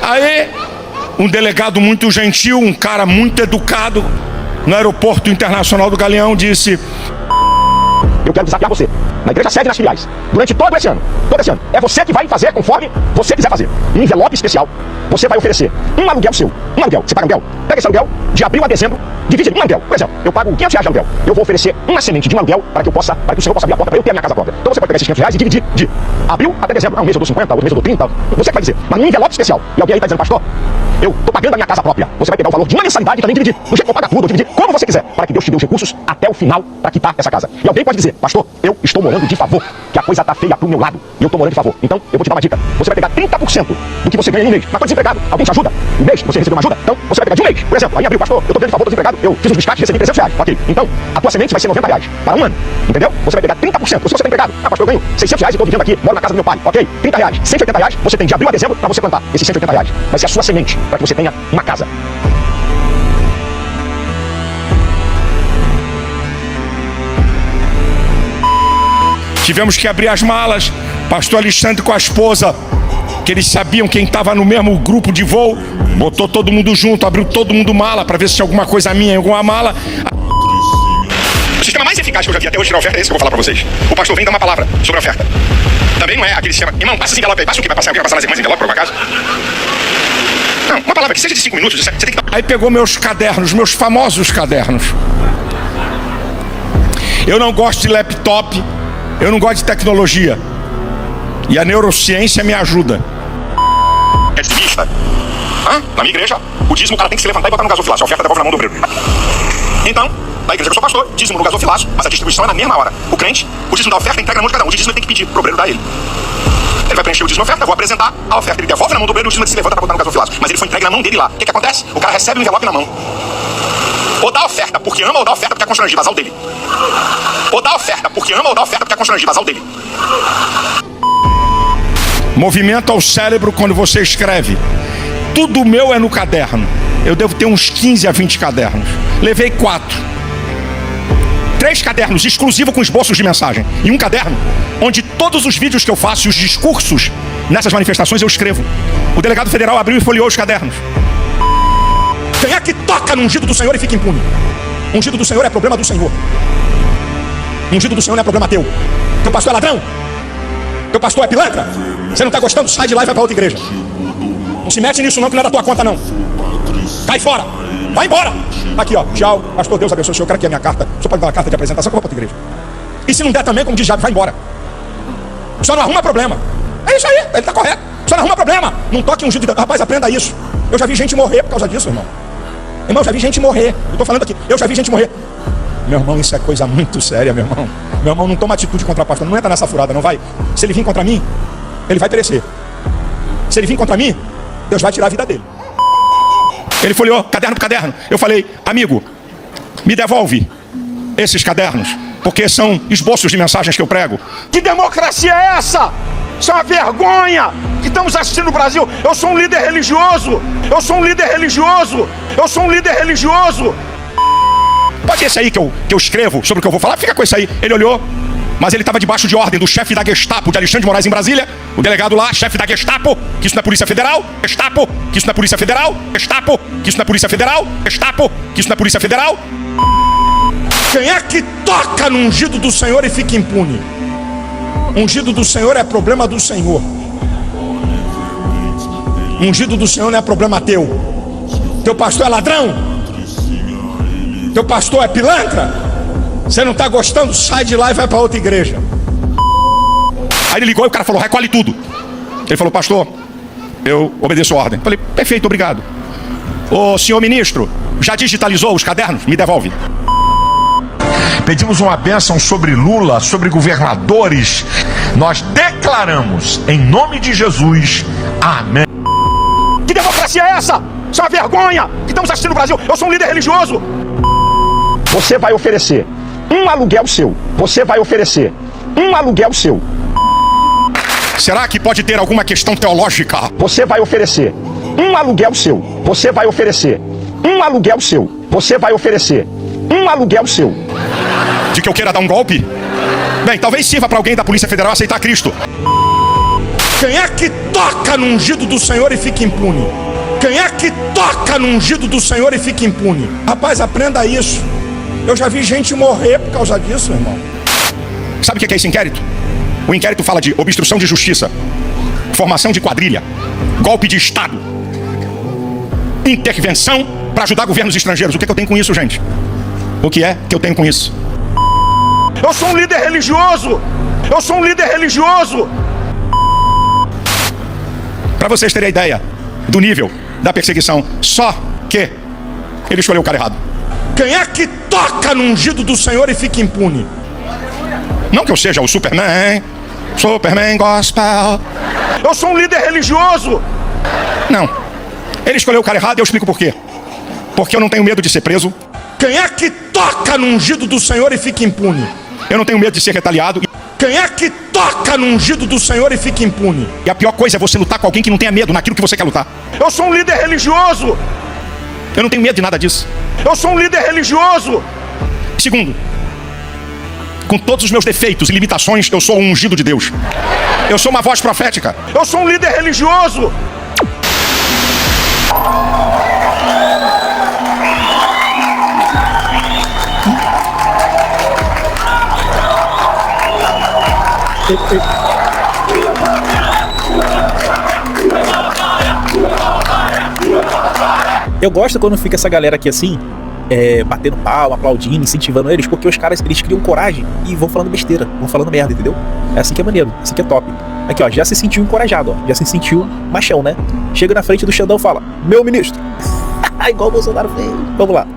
Aí, um delegado muito gentil, um cara muito educado, no aeroporto internacional do Galeão, disse: eu quero desafiar você, na igreja sede nas filiais, durante todo esse ano, é você que vai fazer conforme você quiser fazer. Em envelope especial, você vai oferecer um aluguel seu, você paga aluguel, pega esse aluguel, de abril a dezembro, divide em um aluguel. Por exemplo, eu pago R$500 de aluguel, eu vou oferecer uma semente de um aluguel para que o Senhor possa abrir a porta para eu ter a minha casa própria. Então você pode pegar esses R$500 e dividir de abril até dezembro. Um mês eu dou 50, outro mês eu dou 30, você que vai dizer, mas num envelope especial. E alguém aí está dizendo: pastor, eu estou pagando a minha casa própria. Você vai pegar o valor de uma mensalidade e também dividir, do jeito que eu pago tudo, ou dividir como você quiser, para que Deus te dê os recursos até o final para quitar essa casa. E alguém pode dizer: pastor, eu estou morando de favor, que a coisa está feia pro meu lado, e eu estou morando de favor. Então, eu vou te dar uma dica. Você vai pegar 30% do que você ganha em um mês. Mas estou desempregado, alguém te ajuda? Um mês, você recebeu uma ajuda? Então, você vai pegar de um mês. Por exemplo, aí abriu: pastor, eu estou ganhando de favor, estou desempregado, eu fiz um biscate e recebi R$300. Ok, então, a tua semente vai ser R$90 para um ano. Entendeu? Você vai pegar 30%. Ou se você está empregado: pastor, eu ganho R$600 e estou vivendo aqui, moro na casa do meu pai. Ok, R$30, R$180, você tem de abril a dezembro para você plantar. Esses R$180 vai ser a sua semente para que você tenha uma casa. Tivemos que abrir as malas. Pastor Alexandre com a esposa, que eles sabiam quem estava no mesmo grupo de voo, botou todo mundo junto, abriu todo mundo mala para ver se tinha alguma coisa minha em alguma mala. O sistema mais eficaz que eu já vi até hoje tirar oferta é esse que eu vou falar para vocês. O pastor vem dar uma palavra sobre a oferta. Também não é aquele sistema: irmão, passa esse envelope aí, passa o que vai passar? Alguém vai passar nas irmãs envelope, por um acaso? Não, uma palavra que seja de 5 minutos, você tem que dar. Aí pegou meus cadernos, meus famosos cadernos. Eu não gosto de laptop, eu não gosto de tecnologia. E a neurociência me ajuda. É dizimista. Na minha igreja, o dízimo o cara tem que se levantar e botar no gasofilácio. A oferta devolve na mão do obreiro. Então, na igreja que eu sou pastor, dízimo no gasofilácio, mas a distribuição é na mesma hora. O crente, o dízimo da oferta entrega na mão de cada um. O dízimo ele tem que pedir pro obreiro dar ele. Ele vai preencher o dízimo da oferta, eu vou apresentar a oferta. Ele devolve na mão do obreiro, o dízimo ele se levanta para botar no gasofilácio. Mas ele foi entregue na mão dele lá. O que acontece? O cara recebe o envelope na mão. Ou dá oferta porque ama, ou dá oferta porque é constrangido, azar dele. Ou dá oferta porque ama, ou dá oferta porque é constrangido, azar dele. Movimenta o cérebro quando você escreve. Tudo meu é no caderno. Eu devo ter uns 15 a 20 cadernos. Levei 4. 3 cadernos exclusivos com esboços de mensagem. E um caderno onde todos os vídeos que eu faço e os discursos nessas manifestações eu escrevo. O delegado federal abriu e folheou os cadernos. Quem é que toca no ungido do Senhor e fica impune? Ungido do Senhor é problema do Senhor. Ungido do Senhor não é problema teu. Teu pastor é ladrão? Teu pastor é pilantra? Você não está gostando? Sai de lá e vai para outra igreja. Não se mete nisso não, que não é da tua conta não. Cai fora, vai embora. Aqui ó, tchau, pastor, Deus abençoe o senhor. Eu quero aqui a minha carta. O senhor pode dar uma carta de apresentação que eu vou para outra igreja. E se não der também, como diz Jabe, vai embora. Só não arruma problema. É isso aí, ele está correto. Só não arruma problema. Não toque ungido de... Rapaz, aprenda isso. Eu já vi gente morrer por causa disso, irmão. Irmão, já vi gente morrer. Eu estou falando aqui, eu já vi gente morrer. Meu irmão, isso é coisa muito séria, meu irmão. Meu irmão, não toma atitude contra a pastor. Não entra nessa furada, não vai. Se ele vir contra mim, ele vai perecer. Se ele vir contra mim, Deus vai tirar a vida dele. Ele folheou caderno por caderno. Eu falei: amigo, me devolve esses cadernos, porque são esboços de mensagens que eu prego. Que democracia é essa? Isso é uma vergonha que estamos assistindo no Brasil. Eu sou um líder religioso. Eu sou um líder religioso. Eu sou um líder religioso. Pode ser esse aí que eu escrevo sobre o que eu vou falar? Fica com esse aí. Ele olhou, mas ele estava debaixo de ordem do chefe da Gestapo de Alexandre de Moraes em Brasília. O delegado lá, chefe da Gestapo, que isso não é Polícia Federal. Gestapo, que isso não é Polícia Federal. Gestapo, que isso não é Polícia Federal. Gestapo, que isso não é Polícia Federal. Quem é que toca no ungido do Senhor e fica impune? Ungido do Senhor é problema do Senhor. Ungido do Senhor não é problema teu. Teu pastor é ladrão? Teu pastor é pilantra? Você não está gostando? Sai de lá e vai para outra igreja. Aí ele ligou e o cara falou: recolhe tudo. Ele falou: pastor, eu obedeço a ordem. Falei: perfeito, obrigado. Ô senhor ministro, já digitalizou os cadernos? Me devolve. Pedimos uma bênção sobre Lula, sobre governadores. Nós declaramos, em nome de Jesus, amém. Que democracia é essa? Isso é uma vergonha que estamos assistindo no Brasil. Eu sou um líder religioso. Você vai oferecer um aluguel seu. Você vai oferecer um aluguel seu. Será que pode ter alguma questão teológica? Você vai oferecer um aluguel seu. Você vai oferecer um aluguel seu. Você vai oferecer um aluguel seu. De que eu queira dar um golpe? Bem, talvez sirva para alguém da Polícia Federal aceitar Cristo. Quem é que toca no ungido do Senhor e fica impune? Quem é que toca no ungido do Senhor e fica impune? Rapaz, aprenda isso. Eu já vi gente morrer por causa disso, meu irmão. Sabe o que é esse inquérito? O inquérito fala de obstrução de justiça, formação de quadrilha, golpe de Estado, intervenção para ajudar governos estrangeiros. O que é que eu tenho com isso, gente? O que é que eu tenho com isso? Eu sou um líder religioso! Eu sou um líder religioso! Para vocês terem a ideia do nível da perseguição, só que ele escolheu o cara errado. Quem é que toca no ungido do Senhor e fica impune? Não que eu seja o Superman Gospel. Eu sou um líder religioso. Não. Ele escolheu o cara errado e eu explico por quê. Porque eu não tenho medo de ser preso. Quem é que toca no ungido do Senhor e fica impune? Eu não tenho medo de ser retaliado. Quem é que toca no ungido do Senhor e fica impune? E a pior coisa é você lutar com alguém que não tenha medo naquilo que você quer lutar. Eu sou um líder religioso. Eu não tenho medo de nada disso. Eu sou um líder religioso. Segundo, com todos os meus defeitos e limitações, eu sou um ungido de Deus. Eu sou uma voz profética. Eu sou um líder religioso. Eu gosto quando fica essa galera aqui assim, batendo palma, aplaudindo, incentivando eles, porque os caras, eles criam coragem e vão falando besteira, vão falando merda, entendeu? É assim que é maneiro, assim que é top. Aqui, ó, já se sentiu encorajado, ó, já se sentiu machão, né? Chega na frente do Xandão e fala: meu ministro. Igual o Bolsonaro fez. Vamos lá.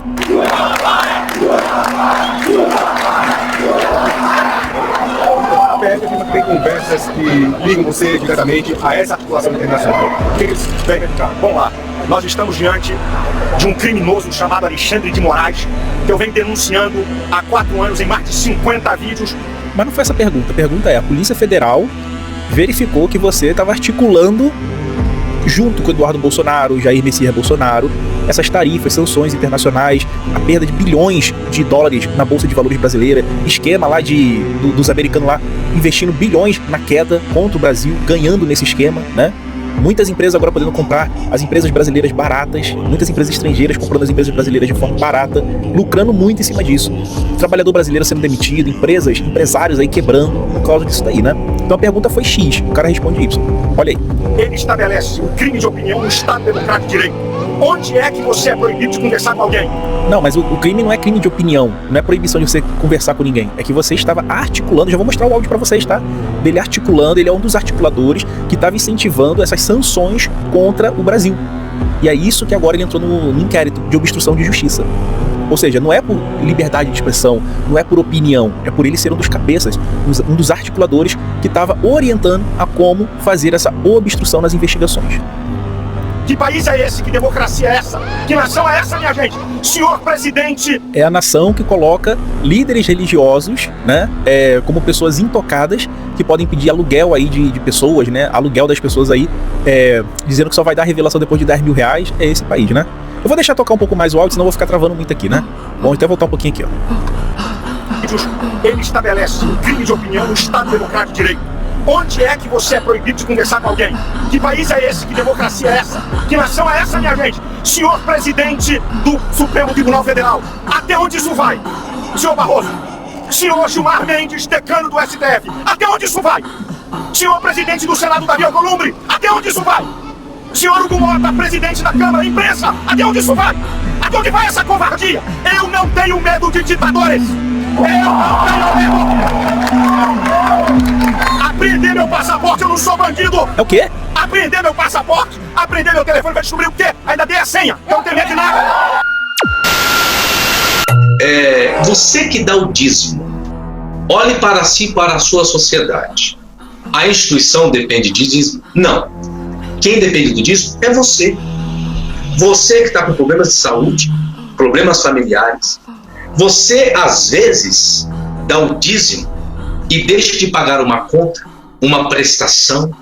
A PF tem conversas que ligam você diretamente a essa articulação internacional. O que eles vêm ficar? Vamos lá. Nós estamos diante de um criminoso chamado Alexandre de Moraes, que eu venho denunciando há 4 anos em mais de 50 vídeos. Mas não foi essa a pergunta. A pergunta é: a Polícia Federal verificou que você estava articulando, junto com o Eduardo Bolsonaro, Jair Messias Bolsonaro, essas tarifas, sanções internacionais, a perda de bilhões de dólares na Bolsa de Valores brasileira, esquema lá dos americanos lá investindo bilhões na queda contra o Brasil, ganhando nesse esquema, né? Muitas empresas agora podendo comprar as empresas brasileiras baratas, muitas empresas estrangeiras comprando as empresas brasileiras de forma barata, lucrando muito em cima disso. O trabalhador brasileiro sendo demitido, empresários aí quebrando por causa disso daí, né? Então a pergunta foi X, o cara responde Y. Olha aí. Ele estabelece um crime de opinião no Estado Democrático de Direito. Onde é que você é proibido de conversar com alguém? Não, mas o crime não é crime de opinião, não é proibição de você conversar com ninguém. É que você estava articulando, já vou mostrar o áudio pra vocês, tá? Dele articulando, ele é um dos articuladores que estava incentivando essas sanções contra o Brasil. E é isso que agora ele entrou no inquérito de obstrução de justiça. Ou seja, não é por liberdade de expressão, não é por opinião, é por ele ser um dos cabeças, um dos articuladores que estava orientando a como fazer essa obstrução nas investigações. Que país é esse? Que democracia é essa? Que nação é essa, minha gente? Senhor presidente! É a nação que coloca líderes religiosos, né, como pessoas intocadas, que podem pedir aluguel aí de pessoas, né, aluguel das pessoas aí, dizendo que só vai dar revelação depois de 10 mil reais. É esse país, né? Eu vou deixar tocar um pouco mais o áudio, senão eu vou ficar travando muito aqui, né? Vamos até voltar um pouquinho aqui, ó. Ele estabelece um crime de opinião no Estado Democrático de Direito. Onde é que você é proibido de conversar com alguém? Que país é esse? Que democracia é essa? Que nação é essa, minha gente? Senhor presidente do Supremo Tribunal Federal, até onde isso vai? Senhor Barroso, senhor Gilmar Mendes, decano do STF, até onde isso vai? Senhor presidente do Senado, Davi Alcolumbre, até onde isso vai? Senhor Hugo Mota, presidente da Câmara, imprensa, até onde isso vai? Até onde vai essa covardia? Eu não tenho medo de ditadores! Eu não tenho medo! Apreender meu passaporte, eu não sou bandido! É o quê? Apreender meu passaporte, apreender meu telefone pra descobrir o quê? Ainda dei a senha, eu não tenho medo de nada! Você que dá o dízimo, olhe para si e para a sua sociedade. A instituição depende de dízimo? Não. Quem depende do dízimo é você. Você que está com problemas de saúde, problemas familiares. Você, às vezes, dá o dízimo e deixa de pagar uma conta, uma prestação,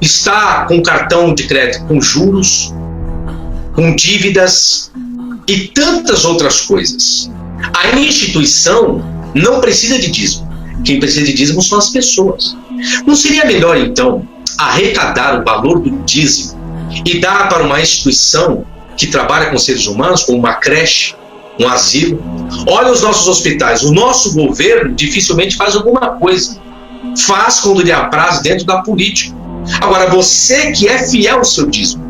está com cartão de crédito com juros, com dívidas e tantas outras coisas. A instituição não precisa de dízimo. Quem precisa de dízimo são as pessoas. Não seria melhor, então, arrecadar o valor do dízimo e dar para uma instituição que trabalha com seres humanos, como uma creche, um asilo. Olha os nossos hospitais. O nosso governo dificilmente faz alguma coisa. Faz quando lhe apraz dentro da política. Agora, você que é fiel ao seu dízimo,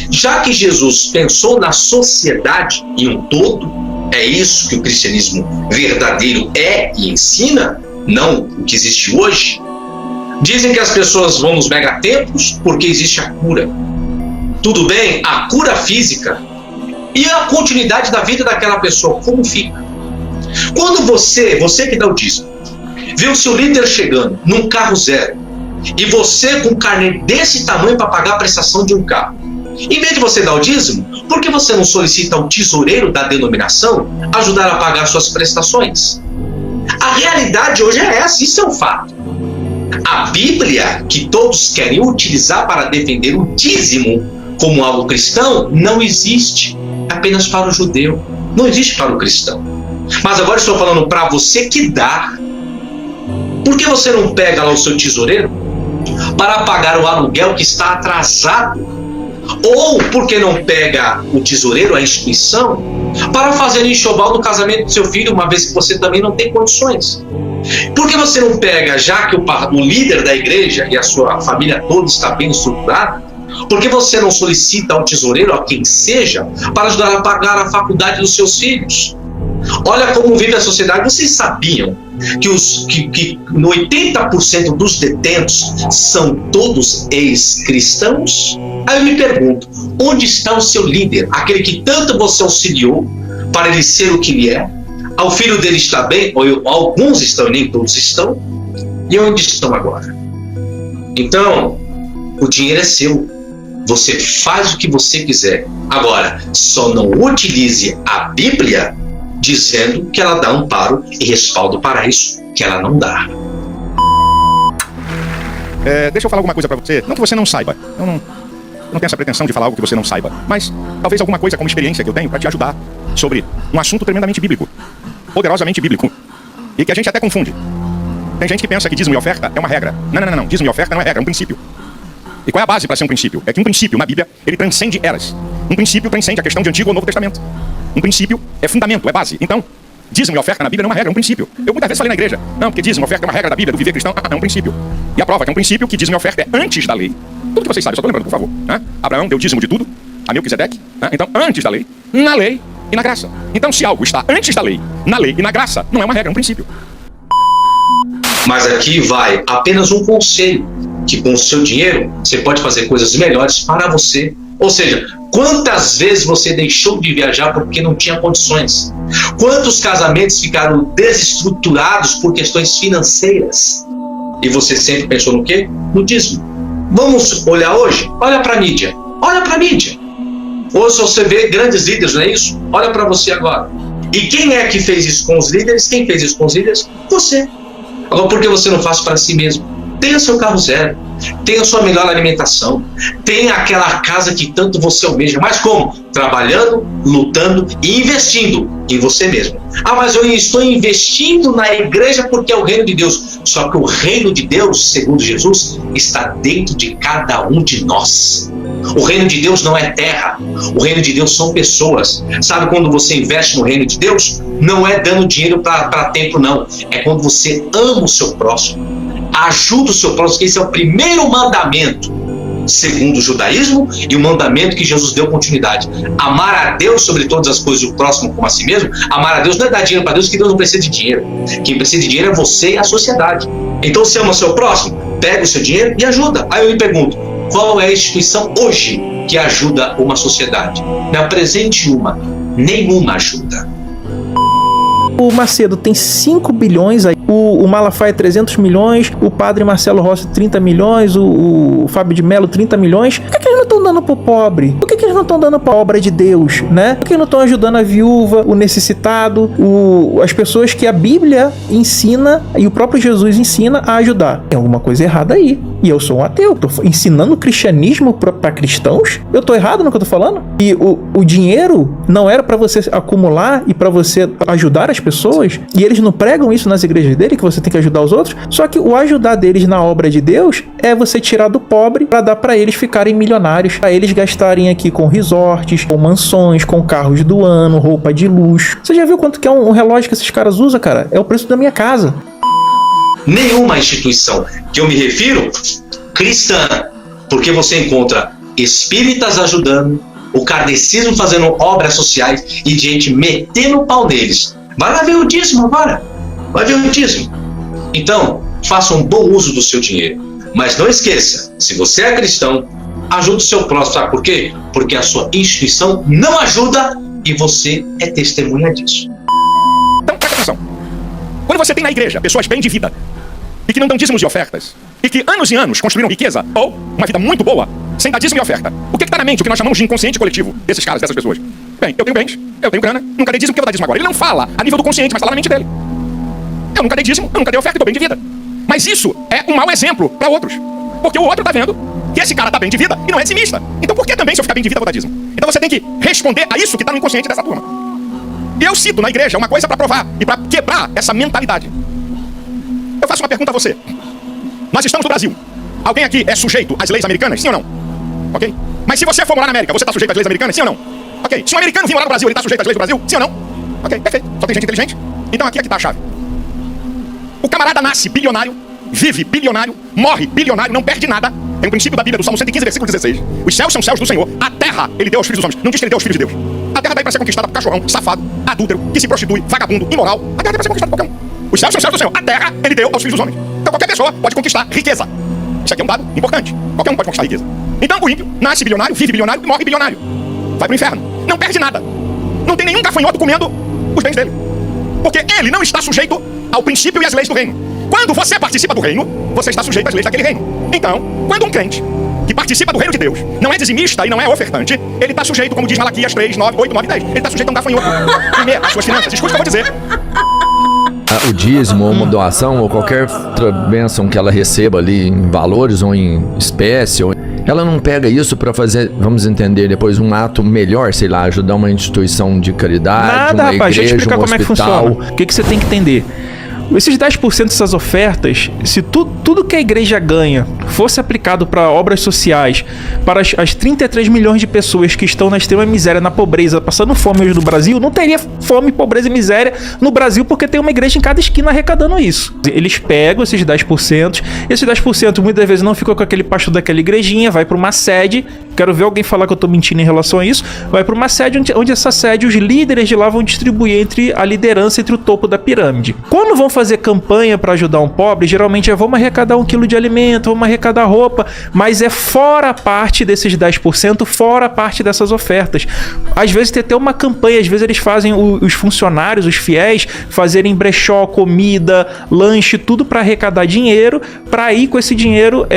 já que Jesus pensou na sociedade em um todo, é isso que o cristianismo verdadeiro é e ensina, não o que existe hoje. Dizem que as pessoas vão nos megatemplos porque existe a cura. Tudo bem, a cura física e a continuidade da vida daquela pessoa, como fica? Quando você que dá o dízimo, vê o seu líder chegando num carro zero e você com um carnê desse tamanho para pagar a prestação de um carro, em vez de você dar o dízimo, por que você não solicita ao tesoureiro da denominação ajudar a pagar suas prestações? A realidade hoje é essa, isso é um fato. A Bíblia, que todos querem utilizar para defender o dízimo como algo cristão, não existe apenas para o judeu, não existe para o cristão. Mas agora estou falando para você que dá. Por que você não pega lá o seu tesoureiro para pagar o aluguel que está atrasado? Ou por que não pega o tesoureiro, a instituição, para fazer enxoval no casamento do seu filho, uma vez que você também não tem condições? Por que você não pega, já que o líder da igreja e a sua família toda está bem estruturada, por que você não solicita ao tesoureiro, a quem seja, para ajudar a pagar a faculdade dos seus filhos? Olha como vive a sociedade. Vocês sabiam que 80% dos detentos são todos ex-cristãos? Aí eu me pergunto, onde está o seu líder? Aquele que tanto você auxiliou para ele ser o que ele é? O filho dele está bem? Ou alguns estão e nem todos estão? E onde estão agora? Então, o dinheiro é seu. Você faz o que você quiser. Agora, só não utilize a Bíblia dizendo que ela dá amparo e respaldo para isso, que ela não dá. Deixa eu falar alguma coisa pra você. Não que você não saiba. Eu não tenho essa pretensão de falar algo que você não saiba. Mas talvez alguma coisa como experiência que eu tenho pra te ajudar sobre um assunto tremendamente bíblico. Poderosamente bíblico. E que a gente até confunde. Tem gente que pensa que dízimo e oferta é uma regra. Não. Dízimo e oferta não é regra, é um princípio. E qual é a base para ser um princípio? É que um princípio na Bíblia, ele transcende eras. Um princípio transcende a questão de Antigo ou Novo Testamento. Um princípio é fundamento, é base. Então, dízimo e oferta na Bíblia não é uma regra, é um princípio. Eu muitas vezes falei na igreja, não, porque dízimo e oferta é uma regra da Bíblia, do viver cristão. É um princípio. E a prova é que é um princípio que dízimo e oferta é antes da lei. Tudo que vocês sabem, só estou lembrando, por favor. Abraão deu dízimo de tudo, a Melquisedeque. Então, antes da lei, na lei e na graça. Então, se algo está antes da lei, na lei e na graça, não é uma regra, é um princípio. Mas aqui vai apenas um conselho, que com o seu dinheiro você pode fazer coisas melhores para você. Ou seja, quantas vezes você deixou de viajar porque não tinha condições? Quantos casamentos ficaram desestruturados por questões financeiras? E você sempre pensou no quê? No dízimo. Vamos olhar hoje? Olha para a mídia. Olha para a mídia. Hoje você vê grandes líderes, não é isso? Olha para você agora. E quem é que fez isso com os líderes? Quem fez isso com os líderes? Você. Agora, por que você não faz para si mesmo? Tenha seu carro zero, tenha sua melhor alimentação, tenha aquela casa que tanto você almeja. Mas como? Trabalhando, lutando e investindo em você mesmo. Mas eu estou investindo na igreja porque é o reino de Deus. Só que o reino de Deus, segundo Jesus, está dentro de cada um de nós. O reino de Deus não é terra, o reino de Deus são pessoas. Sabe quando você investe no reino de Deus? Não é dando dinheiro para templo, não. É quando você ama o seu próximo, ajuda o seu próximo, que esse é o primeiro mandamento, segundo o judaísmo, e o mandamento que Jesus deu continuidade. Amar a Deus sobre todas as coisas e o próximo como a si mesmo. Amar a Deus não é dar dinheiro para Deus, que Deus não precisa de dinheiro. Quem precisa de dinheiro é você e a sociedade. Então, você ama o seu próximo, pega o seu dinheiro e ajuda. Aí eu lhe pergunto, qual é a instituição hoje que ajuda uma sociedade? Me apresente uma. Nenhuma ajuda. O Macedo tem 5 bilhões, aí o Malafaia 300 milhões, o padre Marcelo Rossi 30 milhões, o Fábio de Mello 30 milhões. Por que eles não estão dando pro pobre? Por que eles eles não estão dando pra obra de Deus, né? Por que não estão ajudando a viúva, o necessitado, as pessoas que a Bíblia ensina e o próprio Jesus ensina a ajudar? Tem alguma coisa errada aí. E eu sou um ateu, tô ensinando o cristianismo pra cristãos? Eu tô errado no que eu tô falando? E o dinheiro não era pra você acumular e pra você ajudar as pessoas? E eles não pregam isso nas igrejas dele, que você tem que ajudar os outros? Só que o ajudar deles na obra de Deus é você tirar do pobre pra dar pra eles ficarem milionários, pra eles gastarem aqui com resorts, com mansões, com carros do ano, roupa de luxo. Você já viu quanto que é um relógio que esses caras usam, cara? É o preço da minha casa. Nenhuma instituição que eu me refiro cristã, porque você encontra espíritas ajudando, o kardecismo fazendo obras sociais e gente metendo o pau neles. Vai lá ver o dízimo agora. Vai ver o dízimo. Então, faça um bom uso do seu dinheiro. Mas não esqueça, se você é cristão, ajude o seu próximo. Sabe por quê? Porque a sua instituição não ajuda e você é testemunha disso. Então, presta atenção. Quando você tem na igreja pessoas bem de vida e que não dão dízimos e ofertas, e que anos e anos construíram riqueza ou uma vida muito boa sem dar dízimo e oferta, o que está na mente, o que nós chamamos de inconsciente coletivo desses caras, dessas pessoas? Bem, eu tenho bens, eu tenho grana, nunca dei dízimo, porque eu vou dar dízimo agora? Ele não fala a nível do consciente, mas fala na mente dele. Eu nunca dei dízimo, eu nunca dei oferta e estou bem de vida. Mas isso é um mau exemplo para outros, porque o outro está vendo que esse cara está bem de vida e não é dizimista. Então por que também, se eu ficar bem de vida, eu vou dar dízimo? Então você tem que responder a isso que está no inconsciente dessa turma. E eu cito na igreja uma coisa para provar e para quebrar essa mentalidade. Eu faço uma pergunta a você. Nós estamos no Brasil. Alguém aqui é sujeito às leis americanas? Sim ou não? Ok? Mas se você for morar na América, você está sujeito às leis americanas? Sim ou não? Ok? Se um americano vir morar no Brasil, ele está sujeito às leis do Brasil? Sim ou não? Ok, perfeito. Só tem gente inteligente. Então aqui é que está a chave. O camarada nasce bilionário, vive bilionário, morre bilionário, não perde nada. Tem o princípio da Bíblia do Salmo 115, versículo 16. Os céus são céus do Senhor. A terra ele deu aos filhos dos homens. Não diz que ele deu aos filhos de Deus. A terra daí para ser conquistada por cachorrão, safado, adúltero, que se prostitui, vagabundo, imoral. A terra daí para ser conquistada por qualquer um. Os céus são céus do Senhor. A terra ele deu aos filhos dos homens. Então qualquer pessoa pode conquistar riqueza. Isso aqui é um dado importante. Qualquer um pode conquistar riqueza. Então o ímpio nasce bilionário, vive bilionário e morre bilionário. Vai pro inferno. Não perde nada. Não tem nenhum gafanhoto comendo os bens dele. Porque ele não está sujeito ao princípio e às leis do reino. Quando você participa do reino, você está sujeito às leis daquele reino. Então, quando um crente que participa do reino de Deus não é dizimista e não é ofertante, ele está sujeito, como diz Malaquias 3, 9, 8, 9 e 10. Ele está sujeito a um gafanhoto comer as suas finanças. Escute o que eu vou dizer. O dízimo, ou uma doação, ou qualquer outra bênção que ela receba ali em valores ou em espécie, ela não pega isso para fazer, vamos entender depois, um ato melhor, sei lá, ajudar uma instituição de caridade, nada, uma rapaz, igreja, deixa eu explicar um como hospital. é que funciona. O que você tem que entender? Esses 10% dessas ofertas, se tudo que a igreja ganha fosse aplicado para obras sociais, para as 33 milhões de pessoas que estão na extrema miséria, na pobreza, passando fome hoje no Brasil, não teria fome, pobreza e miséria no Brasil, porque tem uma igreja em cada esquina arrecadando isso. Eles pegam esses 10%, esses 10% muitas vezes não ficam com aquele pastor daquela igrejinha, vai para uma sede, quero ver alguém falar que eu tô mentindo em relação a isso, vai para uma sede onde essa sede, os líderes de lá vão distribuir entre a liderança, entre o topo da pirâmide. Quando vão fazer campanha para ajudar um pobre, geralmente é vamos arrecadar 1 quilo de alimento, vamos arrecadar roupa, mas é fora a parte desses 10%, fora a parte dessas ofertas. Às vezes tem até uma campanha, às vezes eles fazem os funcionários, os fiéis, fazerem brechó, comida, lanche, tudo para arrecadar dinheiro, para ir com esse dinheiro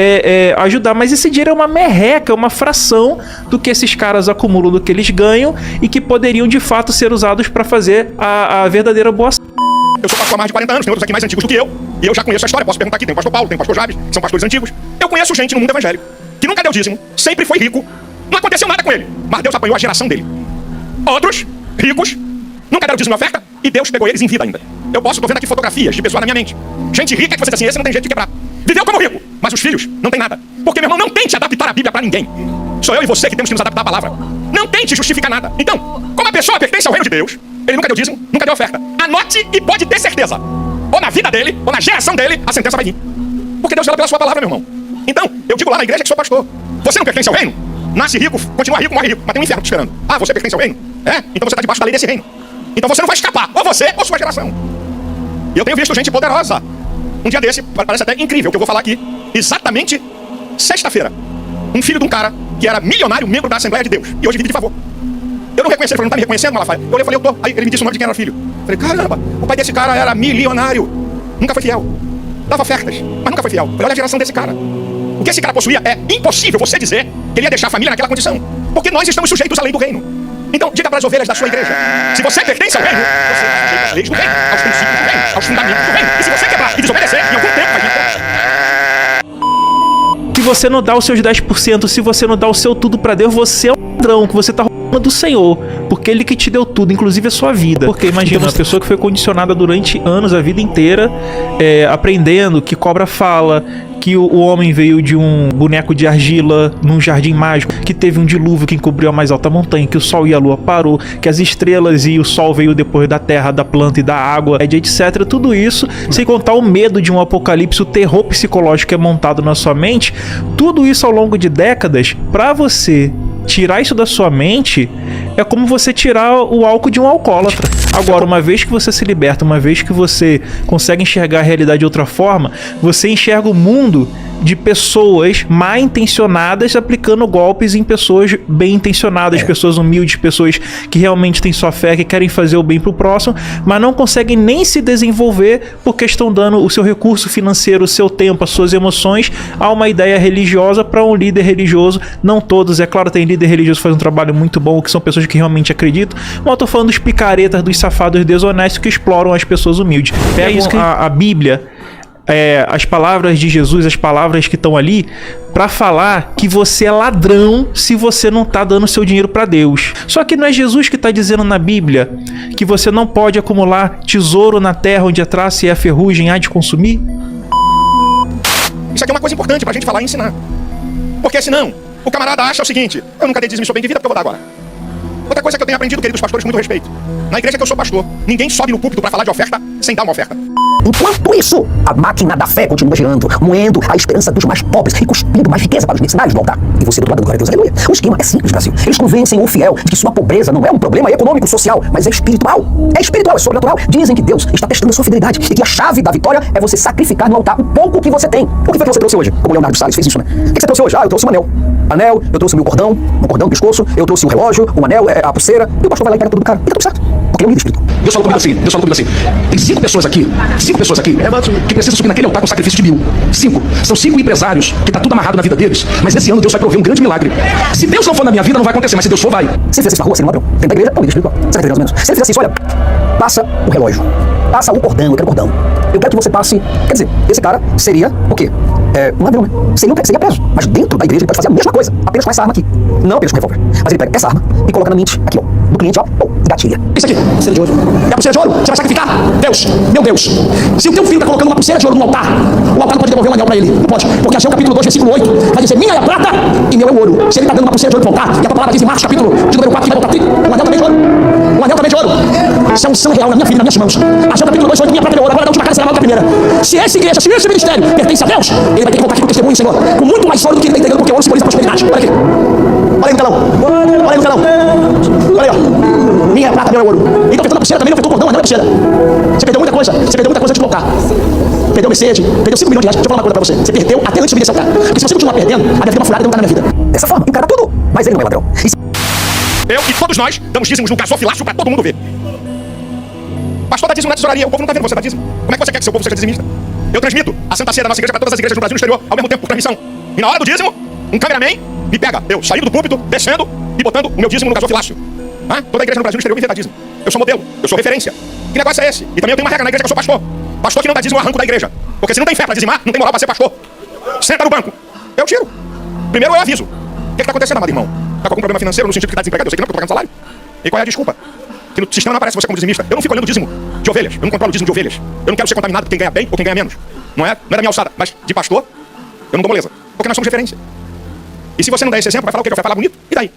ajudar, mas esse dinheiro é uma merreca, é uma fração do que esses caras acumulam, do que eles ganham e que poderiam de fato ser usados para fazer a verdadeira boa ação. Eu sou pastor há mais de 40 anos, tem outros aqui mais antigos do que eu, e eu já conheço a história. Posso perguntar aqui, tem o pastor Paulo, tem o pastor Jabes, que são pastores antigos. Eu conheço gente no mundo evangélico que nunca deu dízimo, sempre foi rico, não aconteceu nada com ele, mas Deus apanhou a geração dele. Outros, ricos, nunca deram dízimo e oferta, e Deus pegou eles em vida ainda. Eu tô vendo aqui fotografias de pessoas na minha mente. Gente rica que você diz assim, esse não tem jeito de quebrar. Viveu como rico, mas os filhos não tem nada. Porque, meu irmão, não tente adaptar a Bíblia pra ninguém. Sou eu e você que temos que nos adaptar à palavra. Não tente justificar nada. Então, como a pessoa pertence ao reino de Deus, ele nunca deu dízimo, nunca deu oferta. Anote e pode ter certeza. Ou na vida dele, ou na geração dele, a sentença vai vir. Porque Deus vela pela sua palavra, meu irmão. Então, eu digo lá na igreja que sou pastor. Você não pertence ao reino? Nasce rico, continua rico, morre rico. Mas tem um inferno te esperando. Ah, você pertence ao reino? É? Então você está debaixo da lei desse reino. Então você não vai escapar. Ou você, ou sua geração. E eu tenho visto gente poderosa. Um dia desse, parece até incrível o que eu vou falar aqui. Exatamente sexta-feira. Um filho de um cara que era milionário, membro da Assembleia de Deus. E hoje vive de favor. Eu não reconheci, ele falou, não tá me reconhecendo, Malafaia? Eu olhei e falei, eu tô. Aí ele me disse o nome de quem era filho. Falei, caramba, o pai desse cara era milionário. Nunca foi fiel. Dava ofertas, mas nunca foi fiel. Falei, olha a geração desse cara. O que esse cara possuía é impossível você dizer que ele ia deixar a família naquela condição. Porque nós estamos sujeitos à lei do reino. Então, diga para as ovelhas da sua igreja: se você pertence ao reino, você está sujeito às leis do reino, aos princípios do reino, aos fundamentos do reino. E se você quebrar e desobedecer, em algum tempo vai vir Se você não dá os seus 10%, se você não dá o seu tudo pra Deus, você é um ladrão, que você tá roubando do Senhor. Porque Ele que te deu tudo, inclusive a sua vida. Porque imagina, uma pessoa que foi condicionada durante anos, a vida inteira, aprendendo que cobra fala, que o homem veio de um boneco de argila num jardim mágico, que teve um dilúvio que encobriu a mais alta montanha, que o sol e a lua parou, que as estrelas e o sol veio depois da terra, da planta e da água, etc. Tudo isso, sem contar o medo de um apocalipse, o terror psicológico que é montado na sua mente, tudo isso ao longo de décadas, pra você tirar isso da sua mente, é como você tirar o álcool de um alcoólatra. Agora, uma vez que você se liberta, uma vez que você consegue enxergar a realidade de outra forma, você enxerga o mundo de pessoas mal intencionadas aplicando golpes em pessoas bem intencionadas, pessoas humildes, pessoas que realmente têm sua fé, que querem fazer o bem pro próximo, mas não conseguem nem se desenvolver porque estão dando o seu recurso financeiro, o seu tempo, as suas emoções a uma ideia religiosa para um líder religioso. Não todos, é claro, tem líder religioso que faz um trabalho muito bom, que são pessoas que realmente acreditam, mas eu tô falando dos picaretas, dos safados desonestos que exploram as pessoas humildes. Pegam a Bíblia, as palavras de Jesus, as palavras que estão ali, pra falar que você é ladrão se você não tá dando seu dinheiro pra Deus. Só que não é Jesus que tá dizendo na Bíblia que você não pode acumular tesouro na terra onde a traça e a ferrugem há de consumir? Isso aqui é uma coisa importante pra gente falar e ensinar. Porque senão, o camarada acha o seguinte: eu nunca dei dízimo e sou bem de vida, porque eu vou dar agora. Outra coisa que eu tenho aprendido, queridos pastores, com muito respeito: na igreja que eu sou pastor, ninguém sobe no púlpito pra falar de oferta sem dar uma oferta. Enquanto isso, a máquina da fé continua girando, moendo a esperança dos mais pobres e cuspindo mais riqueza para os mercenários do altar. E você do outro lado, glória a Deus, aleluia. O esquema é simples, Brasil. Eles convencem o fiel de que sua pobreza não é um problema econômico, social, mas é espiritual. É espiritual, é sobrenatural. Dizem que Deus está testando a sua fidelidade e que a chave da vitória é você sacrificar no altar o pouco que você tem. O que foi que você trouxe hoje? Como Leonardo Salles fez isso, né? O que você trouxe hoje? Eu trouxe um anel. Anel, eu trouxe o meu cordão no pescoço, eu trouxe o relógio, o anel, a pulseira, e o pastor vai lá e pega tudo do cara. E tá tudo certo. Porque é um líder espiritual. Deus falou comigo assim, tem 5 pessoas aqui, que precisam subir naquele altar com sacrifício de 1000. 5. São 5 empresários que tá tudo amarrado na vida deles, mas esse ano Deus vai prover um grande milagre. Se Deus não for na minha vida, não vai acontecer, mas se Deus for, vai. Se ele fizesse isso na rua, seria um ladrão. Dentro da igreja, é um líder espiritual. Será que mais ou menos? Se ele fizesse isso, olha, passa o relógio, passa o cordão, eu quero cordão. Eu quero que você passe, quer dizer, esse cara seria o quê? Um ladrão, né? Seria preso. Mas dentro da igreja ele pode fazer a mesma coisa, apenas com essa arma aqui. Não apenas com revólver. Mas ele pega essa arma e coloca na mente, aqui ó, do cliente, ó, gatilha. Isso aqui, pulseira de ouro. É a pulseira de ouro? Você vai sacrificar? Deus, meu Deus. Se o teu filho tá colocando uma pulseira de ouro no altar, o altar não pode devolver um anel pra ele. Não pode. Porque Ageu capítulo 2, versículo 8, vai dizer: minha é a prata e meu é o ouro. Se ele tá dando uma pulseira de ouro pro altar, e a tua palavra diz em Marcos capítulo de número 4, que vai voltar um anel também de ouro. Um anel também de ouro. Isso é um sangue real na minha vida, nas minhas mãos. Ageu capítulo 2, 8, minha prata e meu ouro. Agora da última cara será maior que a primeira. Se essa igreja, se esse ministério pertence a Deus, ele vai ter que voltar aqui pro testemunho, Senhor, com muito mais ouro do que ele está entregando, porque o ouro simboliza a prosperidade. Olha aqui. Olha aí no telão. Olha aí no telão. Olha aí, ó. Minha é a prata, meu é o ouro. Então, afetando a pulseira também, não afetou o cordão, anel é a pulseira. Você perdeu muita coisa. Você perdeu muita coisa antes de voltar. Perdeu Mercedes, perdeu 5 milhões de reais. Deixa eu falar uma coisa pra você. Você perdeu até antes de subir desse altar. Porque se você continuar perdendo, a minha vida é uma furada e não tá na minha vida. Dessa forma, encara tudo. Mas ele não é ladrão. Eu e todos nós damos dízimos num gasofilácio pra todo mundo ver. Pastor dá dízimo na tesouraria, o povo não tá vendo você dar dízimo. Como é que você quer que seu povo seja dizimista? Eu transmito a Santa Ceia da nossa igreja para todas as igrejas do Brasil e no exterior ao mesmo tempo, por transmissão. E na hora do dízimo, um cameraman me pega, eu saindo do púlpito, descendo e botando o meu dízimo no gasofilácio. Toda a igreja no Brasil e no exterior me vê dar dízimo. Eu sou modelo, eu sou referência. Que negócio é esse? E também eu tenho uma regra na igreja que eu sou pastor. Pastor que não dá dízimo, eu arranco da igreja. Porque se não tem fé pra dizimar, não tem moral pra ser pastor. Senta no banco. Eu tiro. Primeiro eu aviso. O que tá acontecendo, amado irmão? Tá com algum problema financeiro no sentido que tá desempregado? Eu sei que não, porque eu tô pagando salário. E qual é a desculpa? Que no sistema não aparece você como dizimista. Eu não fico olhando o dízimo de ovelhas. Eu não controlo o dízimo de ovelhas. Eu não quero ser contaminado por quem ganha bem ou quem ganha menos. Não é da minha alçada. Mas de pastor, eu não dou moleza. Porque nós somos referência. E se você não der esse exemplo, vai falar o quê? Vai falar bonito? E daí?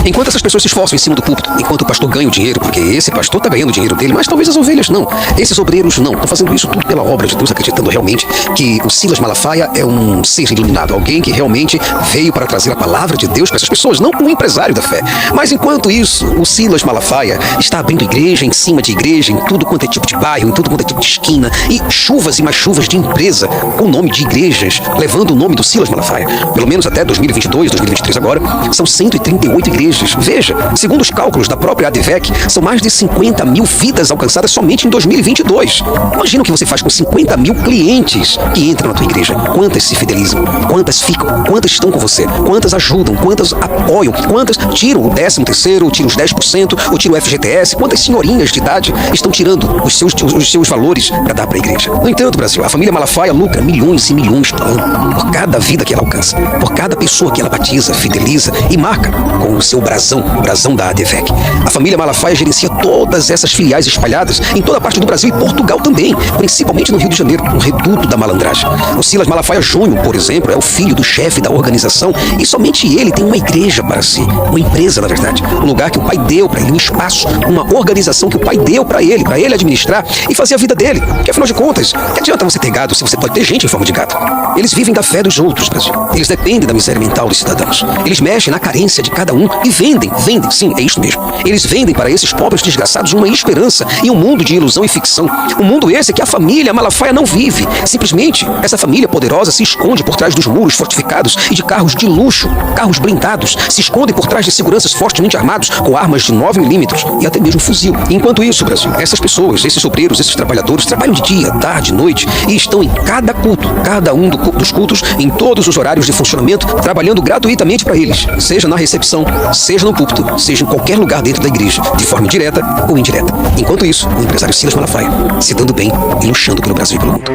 Enquanto essas pessoas se esforçam em cima do púlpito, enquanto o pastor ganha o dinheiro, porque esse pastor está ganhando o dinheiro dele, mas talvez as ovelhas não. Esses obreiros não. Estão fazendo isso tudo pela obra de Deus, acreditando realmente que o Silas Malafaia é um ser iluminado, alguém que realmente veio para trazer a palavra de Deus para essas pessoas, não um empresário da fé. Mas enquanto isso, o Silas Malafaia está abrindo igreja em cima de igreja, em tudo quanto é tipo de bairro, em tudo quanto é tipo de esquina, e chuvas e mais chuvas de empresa com o nome de igrejas, levando o nome do Silas Malafaia. Pelo menos até 2022, 2023 agora, são 138 igrejas meses. Veja, segundo os cálculos da própria ADVEC, são mais de 50 mil vidas alcançadas somente em 2022. Imagina o que você faz com 50 mil clientes que entram na tua igreja. Quantas se fidelizam? Quantas ficam? Quantas estão com você? Quantas ajudam? Quantas apoiam? Quantas tiram o 13º, tiram os 10%, ou tiram o FGTS? Quantas senhorinhas de idade estão tirando os seus valores para dar para a igreja? No entanto, Brasil, a família Malafaia lucra milhões e milhões por ano por cada vida que ela alcança, por cada pessoa que ela batiza, fideliza e marca com o seu brasão, o brasão da ADVEC. A família Malafaia gerencia todas essas filiais espalhadas em toda a parte do Brasil e Portugal também, principalmente no Rio de Janeiro, um reduto da malandragem. O Silas Malafaia Júnior, por exemplo, é o filho do chefe da organização e somente ele tem uma igreja para si, uma empresa, na verdade, um lugar que o pai deu para ele, um espaço, uma organização que o pai deu para ele administrar e fazer a vida dele. Porque afinal de contas, que adianta você ter gado se você pode ter gente em forma de gado? Eles vivem da fé dos outros, Brasil. Eles dependem da miséria mental dos cidadãos. Eles mexem na carência de cada um e vendem, sim, é isso mesmo. Eles vendem para esses pobres desgraçados uma esperança e um mundo de ilusão e ficção. Um mundo esse que a família Malafaia não vive. Simplesmente, essa família poderosa se esconde por trás dos muros fortificados e de carros de luxo, carros blindados, se esconde por trás de seguranças fortemente armados com armas de 9mm e até mesmo fuzil. Enquanto isso, Brasil, essas pessoas, esses obreiros, esses trabalhadores trabalham de dia, tarde, noite e estão em cada culto, cada um dos cultos, em todos os horários de funcionamento, trabalhando gratuitamente para eles, seja na recepção, seja no púlpito, seja em qualquer lugar dentro da igreja, de forma direta ou indireta. Enquanto isso, o empresário Silas Malafaia se dando bem e luxando pelo Brasil e pelo mundo.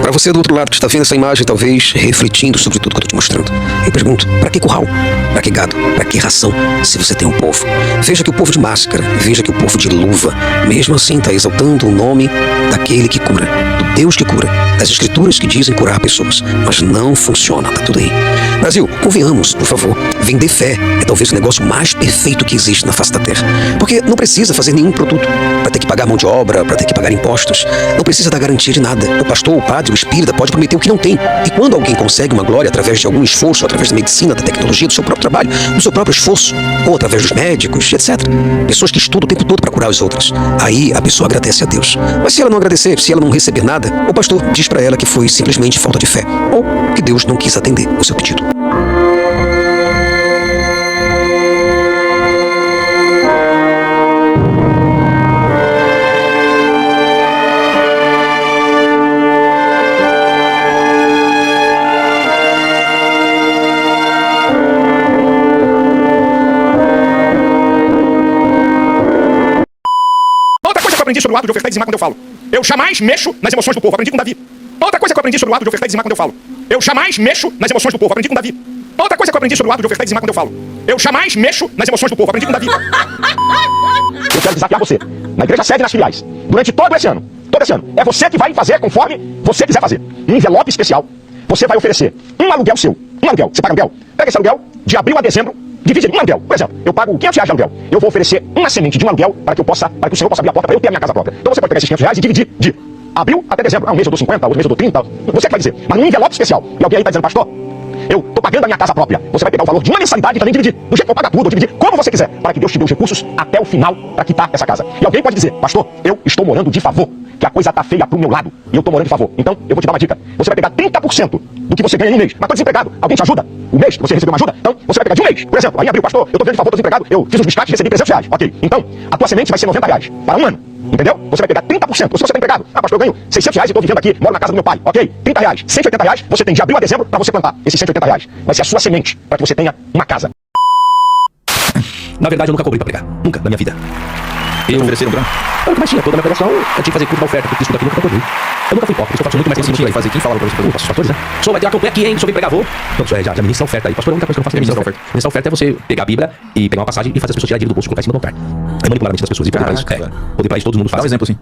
Para você do outro lado que está vendo essa imagem, talvez refletindo sobre tudo que eu estou te mostrando, eu pergunto, para que curral? Para que gado? Para que ração? Se você tem um povo. Veja que o povo de máscara, veja que o povo de luva, mesmo assim está exaltando o nome daquele que cura, do Deus que cura, das escrituras que dizem curar pessoas, mas não funciona, tá tudo aí. Brasil, convenhamos, por favor, vender fé é talvez o negócio mais perfeito que existe na face da terra, porque não precisa fazer nenhum produto para ter que pagar mão de obra, para ter que pagar impostos, não precisa dar garantia de nada. O pastor, o padre, o espírita pode prometer o que não tem, e quando alguém consegue uma glória através de algum esforço, através da medicina, da tecnologia, do seu próprio trabalho, do seu próprio esforço, ou através dos médicos, etc. Pessoas que estudam o tempo todo para curar os outros. Aí a pessoa agradece a Deus. Mas se ela não agradecer, se ela não receber nada, o pastor diz para ela que foi simplesmente falta de fé, ou que Deus não quis atender o seu pedido. Aprendi sobre o ato de ofertar e dizimar quando eu falo. Eu jamais mexo nas emoções do povo. Aprendi com Davi. Outra coisa que eu aprendi sobre o ato de ofertar e dizimar quando eu falo. Eu jamais mexo nas emoções do povo. Aprendi com Davi. Outra coisa que eu aprendi sobre o ato de ofertar e dizimar quando eu falo. Eu jamais mexo nas emoções do povo. Aprendi com Davi. Eu quero desafiar você. Na igreja sede nas filiais. Durante todo esse ano. É você que vai fazer conforme você quiser fazer. Um envelope especial. Você vai oferecer um aluguel seu. Um aluguel. Você paga aluguel? Pega esse aluguel de abril a dezembro. Divide em um aluguel. Por exemplo, eu pago R$500 de aluguel. Eu vou oferecer uma semente de um aluguel para que o Senhor possa abrir a porta para eu ter a minha casa própria. Então você pode pegar esses R$500 e dividir de abril até dezembro. Um mês eu dou 50, outro mês eu dou 30. Você que vai dizer. Mas num envelope especial. E alguém aí está dizendo, pastor, eu tô pagando a minha casa própria. Você vai pegar o valor de uma mensalidade e também dividir. Do jeito que eu pagar tudo, ou dividir como você quiser. Para que Deus te dê os recursos até o final para quitar essa casa. E alguém pode dizer, pastor, eu estou morando de favor. Que a coisa tá feia pro meu lado. E eu tô morando de favor. Então, eu vou te dar uma dica. Você vai pegar 30% do que você ganha em um mês. Mas tô desempregado. Alguém te ajuda? Um mês, você recebeu uma ajuda? Então, você vai pegar de um mês. Por exemplo, aí abriu, pastor, eu tô vendo de favor, tô desempregado. Eu fiz uns biscates e recebi R$300. Ok. Então, a tua semente vai ser R$90 para um ano. Entendeu? Você vai pegar 30%. Ou se você tá empregado, pastor, eu ganho R$600 e tô vivendo aqui, moro na casa do meu pai. Ok. R$30. R$180 você tem de abril a dezembro para você plantar. Esses R$180 vai ser a sua semente para que você tenha uma casa. Na verdade, eu nunca cobrei pra pregar. Nunca, na minha vida. Eu ofereceram grana. Eu nunca mais tinha. Toda a minha pregação, eu tinha que fazer curso da oferta, porque isso daqui nunca cobrei. Eu nunca fui hipócrita, eu faço muito mais tempo que fazer. Quem falava pra vocês, os pastores, né? Sou, vai ter uma campanha aqui, hein? Sou bem pregar, vou. Então, já ministra a oferta aí. Pastor, a única coisa que eu faço é ministrar a oferta. Ministrar a oferta é você pegar a Bíblia e pegar uma passagem e fazer as pessoas tirar dinheiro do bolso e colocar em cima do altar. É manipular a mente das pessoas. E poder pra isso, poder pra isso todo mundo faz. Dá um exemplo assim.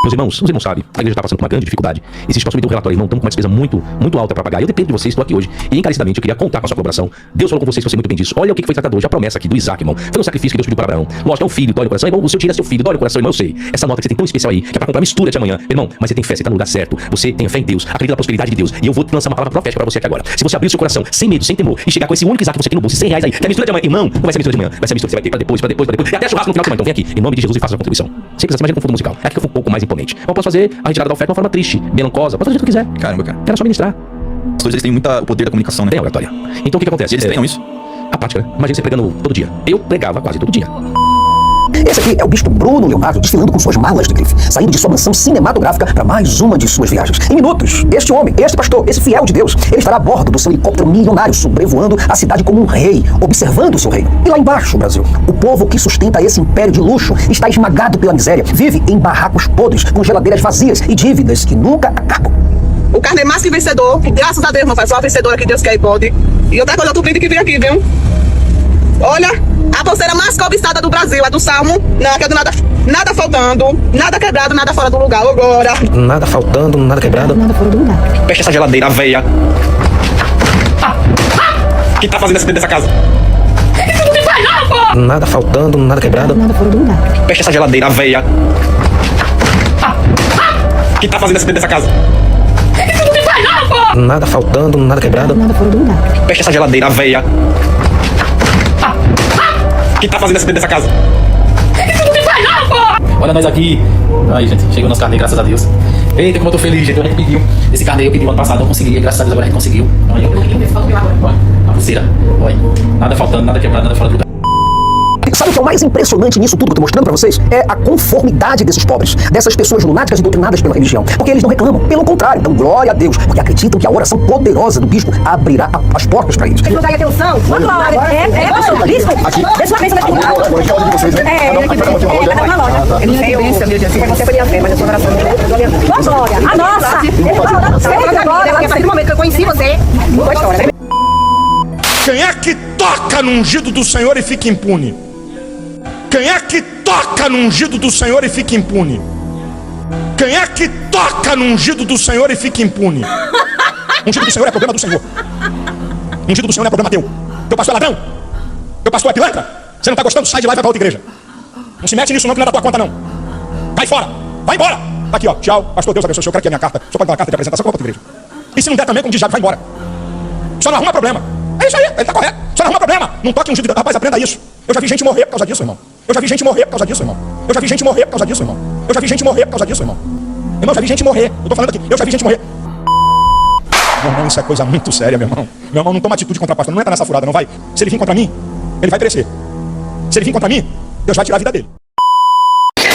Meus irmãos sabem, a igreja está passando por uma grande dificuldade. Existe para submeter um relatório, irmão, estamos com uma despesa muito alta para pagar. Eu dependo de vocês, estou aqui hoje. E encarecidamente eu queria contar com a sua colaboração. Deus falou com vocês, que eu sei muito bem disso. Olha o que foi tratado hoje, a promessa aqui do Isaac, irmão. Foi um sacrifício que Deus pediu para Abraão. Lógico, é um filho, dói no coração. Irmão, o Senhor tira seu filho, dói no coração, irmão, eu sei. Essa nota que você tem tão especial aí, que é para comprar mistura de amanhã. Irmão, mas você tem fé, você está no lugar certo. Você tem fé em Deus, acredita na prosperidade de Deus. E eu vou lançar uma palavra profética para você aqui agora. Se você abrir o seu coração, sem medo, sem temor, e chegar com esse único Isaac que você tem no bolso, R$100 aí, que é a mistura de amanhã, irmão, não vai ser a mistura de amanhã, vai ser a mistura que você vai ter para depois. E até churrasco no final de semana. Então vem aqui, em nome de Jesus, e faça a contribuição. Simples assim, imagina um fundo musical. É que eu fui um pouco mais imponente. Eu posso fazer a retirada da oferta de uma forma triste, melancosa, pode fazer o que quiser. Caramba, cara. Era só ministrar. Os dois eles têm muito o poder da comunicação, né? Tem a oratória. Então o que acontece? Eles treinam isso? A prática, né? Imagina você pregando todo dia. Eu pregava quase todo dia. Esse aqui é o bispo Bruno Leonardo desfilando com suas malas de grife, saindo de sua mansão cinematográfica para mais uma de suas viagens. Em minutos, este homem, este pastor, esse fiel de Deus, ele estará a bordo do seu helicóptero milionário, sobrevoando a cidade como um rei, observando o seu reino. E lá embaixo, Brasil, o povo que sustenta esse império de luxo está esmagado pela miséria, vive em barracos podres, com geladeiras vazias e dívidas que nunca acabam. O carne é mais que vencedor, que graças a Deus, não faz só a vencedora que Deus quer e pode. E outra coisa, outro brinde que vem aqui, viu? Olha, a pulseira mais cobiçada do Brasil, a do Salmo, não, que é do nada faltando, nada quebrado, nada fora do lugar. Agora. Nada faltando, nada quebrado. Nada fora do lugar. Fecha essa geladeira, véia. Quem tá fazendo essa dentro dessa casa? Nada faltando, nada quebrado. Nada fora do lugar. Fecha essa geladeira, véia. Quem tá fazendo essa dentro dessa casa? Nada faltando, nada quebrado. Nada fora do lugar. Fecha essa geladeira, véia. Quem tá fazendo essa dentro dessa casa? Olha nós aqui. Aí, gente, chegou o nosso carnê, graças a Deus. Eita, como eu tô feliz, gente. A gente pediu. Esse carnê eu pedi ano passado, não consegui. Graças a Deus agora a gente conseguiu. Olha, olha, a pulseira. Olha, nada faltando, nada quebrado, nada fora do lugar. Sabe o que é o mais impressionante nisso tudo que eu tô mostrando pra vocês? É a conformidade desses pobres, dessas pessoas lunáticas e doutrinadas pela religião. Porque eles não reclamam, pelo contrário, dão glória a Deus, porque acreditam que a oração poderosa do bispo abrirá as portas pra eles. Não dá atenção? Vamos lá, bispo. Deixa uma bênção daqui. Cada uma loja. Eu não sei bênção, meu Deus. Você foi minha fé, mas eu sou oração. Tua glória, a nossa. Agora, a partir do momento que eu conheci você, boa história. Quem é que toca no ungido do Senhor e fica impune? Quem é que toca no ungido do Senhor e fica impune? Quem é que toca no ungido do Senhor e fica impune? O ungido do Senhor é problema do Senhor. O ungido do Senhor não é problema teu. Teu pastor é ladrão. Teu pastor é pilantra. Você não tá gostando, sai de lá e vai pra outra igreja. Não se mete nisso não, que não é da tua conta não. Vai fora, vai embora. Tá aqui ó, tchau, pastor, Deus abençoe o senhor, quero aqui a minha carta. Só pode dar uma carta de apresentação para outra igreja. E se não der também, como diz Jabe, vai embora. Só não arruma problema. É isso aí, ele tá correto. Só não arruma problema. Não toque ungido. Rapaz, aprenda isso. Eu já vi gente morrer por causa disso, irmão. Eu já vi gente morrer por causa disso, irmão. Eu já vi gente morrer por causa disso, irmão. Eu já vi gente morrer por causa disso, irmão. Irmão, eu já vi gente morrer. Eu tô falando aqui, eu já vi gente morrer. Meu irmão, isso é coisa muito séria, meu irmão. Meu irmão, não toma atitude contra a pastor. Não entra nessa furada, não vai. Se ele vir contra mim, ele vai crescer. Se ele vir contra mim, Deus vai tirar a vida dele.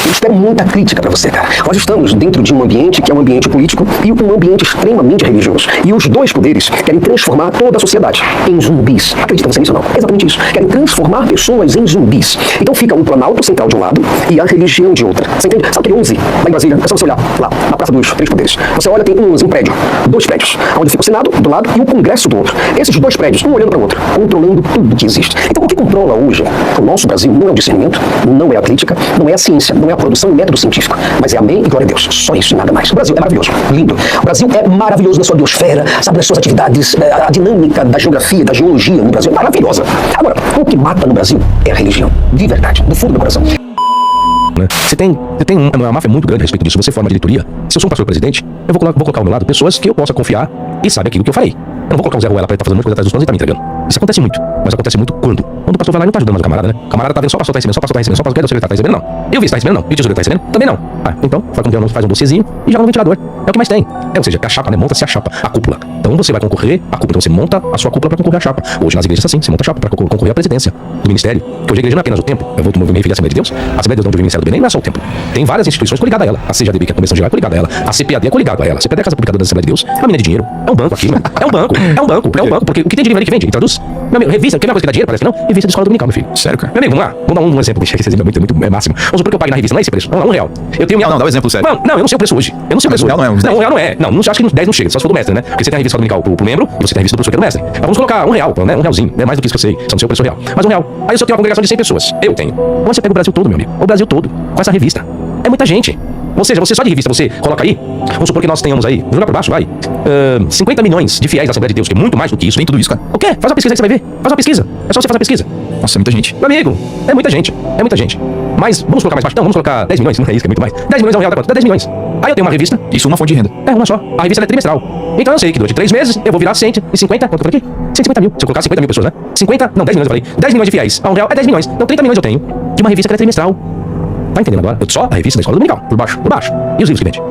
Eu espero muita crítica pra você, cara. Nós estamos dentro de um ambiente que é um ambiente político e um ambiente extremamente religioso. E os dois poderes querem transformar toda a sociedade em zumbis. Acredita você nisso ou não? É exatamente isso. Querem transformar pessoas em zumbis. Então fica o Planalto Central de um lado e a religião de outra. Você entende? Sabe aquele 11 lá em Brasília? É só você olhar lá, na Praça dos Três Poderes. Você olha, tem um prédio, dois prédios, onde fica o Senado do lado e o Congresso do outro. Esses dois prédios, um olhando para o outro, controlando tudo que existe. Então o que controla hoje o nosso Brasil não é o discernimento, não é a crítica, não é a ciência, não é a produção e método científico, mas é amém e glória a Deus. Só isso e nada mais. O Brasil é maravilhoso, lindo. O Brasil é maravilhoso na sua biosfera, sabe, nas suas atividades, a dinâmica da geografia, da geologia no Brasil é maravilhosa. Agora, o que mata no Brasil é a religião, de verdade, do fundo do coração. Você tem uma máfia muito grande a respeito disso. Você forma a diretoria. Se eu sou um pastor presidente, eu vou colocar ao meu lado pessoas que eu possa confiar e sabe aquilo que eu farei. Eu não vou colocar um Zé Ruela pra estar fazendo muita coisa atrás dos panos e tá me entregando. Isso acontece muito. Mas acontece muito quando? Quando o pastor vai lá e não tá ajudando mais o camarada, né? O camarada tá vendo só o pastor tá recebendo, só o pastor tá recebendo, só o pastor tá recebendo, não. Eu vi se tá recebendo, não. E o tesouro tá recebendo? Também não. Ah, então, faz um docezinho e joga no ventilador. É o que mais tem. Ou seja, a chapa, né? Monta-se a chapa, a cúpula. Então você vai concorrer à cúpula. Então você monta a sua cúpula pra concorrer à chapa. Hoje nas igrejas é assim, você monta a chapa pra concorrer à presidência do ministério. Porque hoje a igreja não é apenas o templo. Eu vou do movimento da Assembleia de Deus. A Assembleia de Deus não do Ministério do Bem, não é só o templo. Tem várias instituições coligadas a ela. A CJDB, que é a Convenção Geral, é coligada a ela. A CPAD é coligada a ela. A CPAD é a Casa Publicadora da Assembleia de Deus. É uma mina de dinheiro. É um banco aqui, mano. É um banco. É um banco. É um banco. Porque o que tem de livro ali que vende? Traduz. Meu amigo, revista. Quer uma coisa que dá dinheiro? Parece que não. Revista de escola dominical, meu filho. Sério, cara? Meu amigo, vamos lá. Vamos dar um exemplo. Esse exemplo é máximo. Vamos supor que eu pague na revista. Não é esse preço. Vamos lá, R$1. Eu tenho Não, dá um exemplo sério. Não, eu não sei o preço hoje. Eu não sei o preço. Não, não é. Não, R$1 não é. Não, acho que 10 não chega. Só se for do mestre, né? Porque você tem a revista dominical pro membro e você tem a revista do professor que é do mestre. Mas vamos colocar R$1, né? R$1, né? Mais do que isso que eu sei. Só não sei o preço real. Mas R$1. Aí eu só tenho uma congregação de 100 pessoas. Eu tenho. Onde você pega o Brasil todo, meu amigo? O Brasil todo. Com essa revista. É muita gente. Ou seja, você só de revista, você coloca aí, vamos supor que nós tenhamos aí, vou jogar por baixo, vai, 50 milhões de fiéis da Assembleia de Deus, que é muito mais do que isso. Nem tudo isso, cara. O quê? Faz uma pesquisa aí que você vai ver. Faz uma pesquisa. É só você fazer uma pesquisa. Nossa, é muita gente. Meu amigo, é muita gente. É muita gente. Mas vamos colocar mais baixo? Não, vamos colocar 10 milhões. Não é isso, que é muito mais. 10 milhões é um real, dá quanto? Dá 10 milhões. Aí eu tenho uma revista. Isso uma fonte de renda. É, uma só. A revista ela é trimestral. Então eu sei que durante 3 meses eu vou virar 150. Quanto eu falei aqui? 150 mil. Se eu colocar 50 mil pessoas, né? 50. Não, 10 milhões eu falei. 10 milhões de fiéis. A um real é 10 milhões. Então 30 milhões eu tenho de uma revista que ela é trimestral. Tá entendendo agora? Só a revista da escola dominical. Por baixo. Por baixo. E os livros que vende?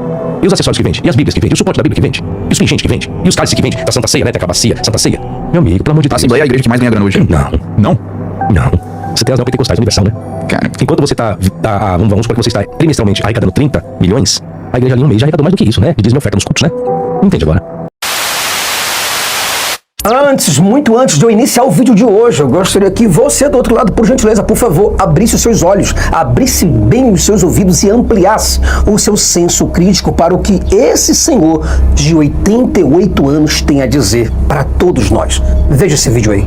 E os acessórios que vende? E as bíblias que vende? E o suporte da bíblia que vende? E os pingentes que vende? E os cálices que vende? Da Santa Ceia, né? Da Cabacia, Santa Ceia. Meu amigo, pelo amor de Deus. A Assembleia é a igreja que mais ganha grana hoje. Não. Não? Não. Você tem as neopentecostais universal, né? Cara. Enquanto você vamos supor que você está trimestralmente arrecadando 30 milhões, a igreja ali em um mês já arrecadou mais do que isso, né? De dízimo e oferta nos cultos, né? Entende agora? Muito antes de eu iniciar o vídeo de hoje, eu gostaria que você do outro lado, por gentileza, por favor, abrisse os seus olhos, abrisse bem os seus ouvidos e ampliasse o seu senso crítico para o que esse senhor de 88 anos tem a dizer para todos nós. Veja esse vídeo aí.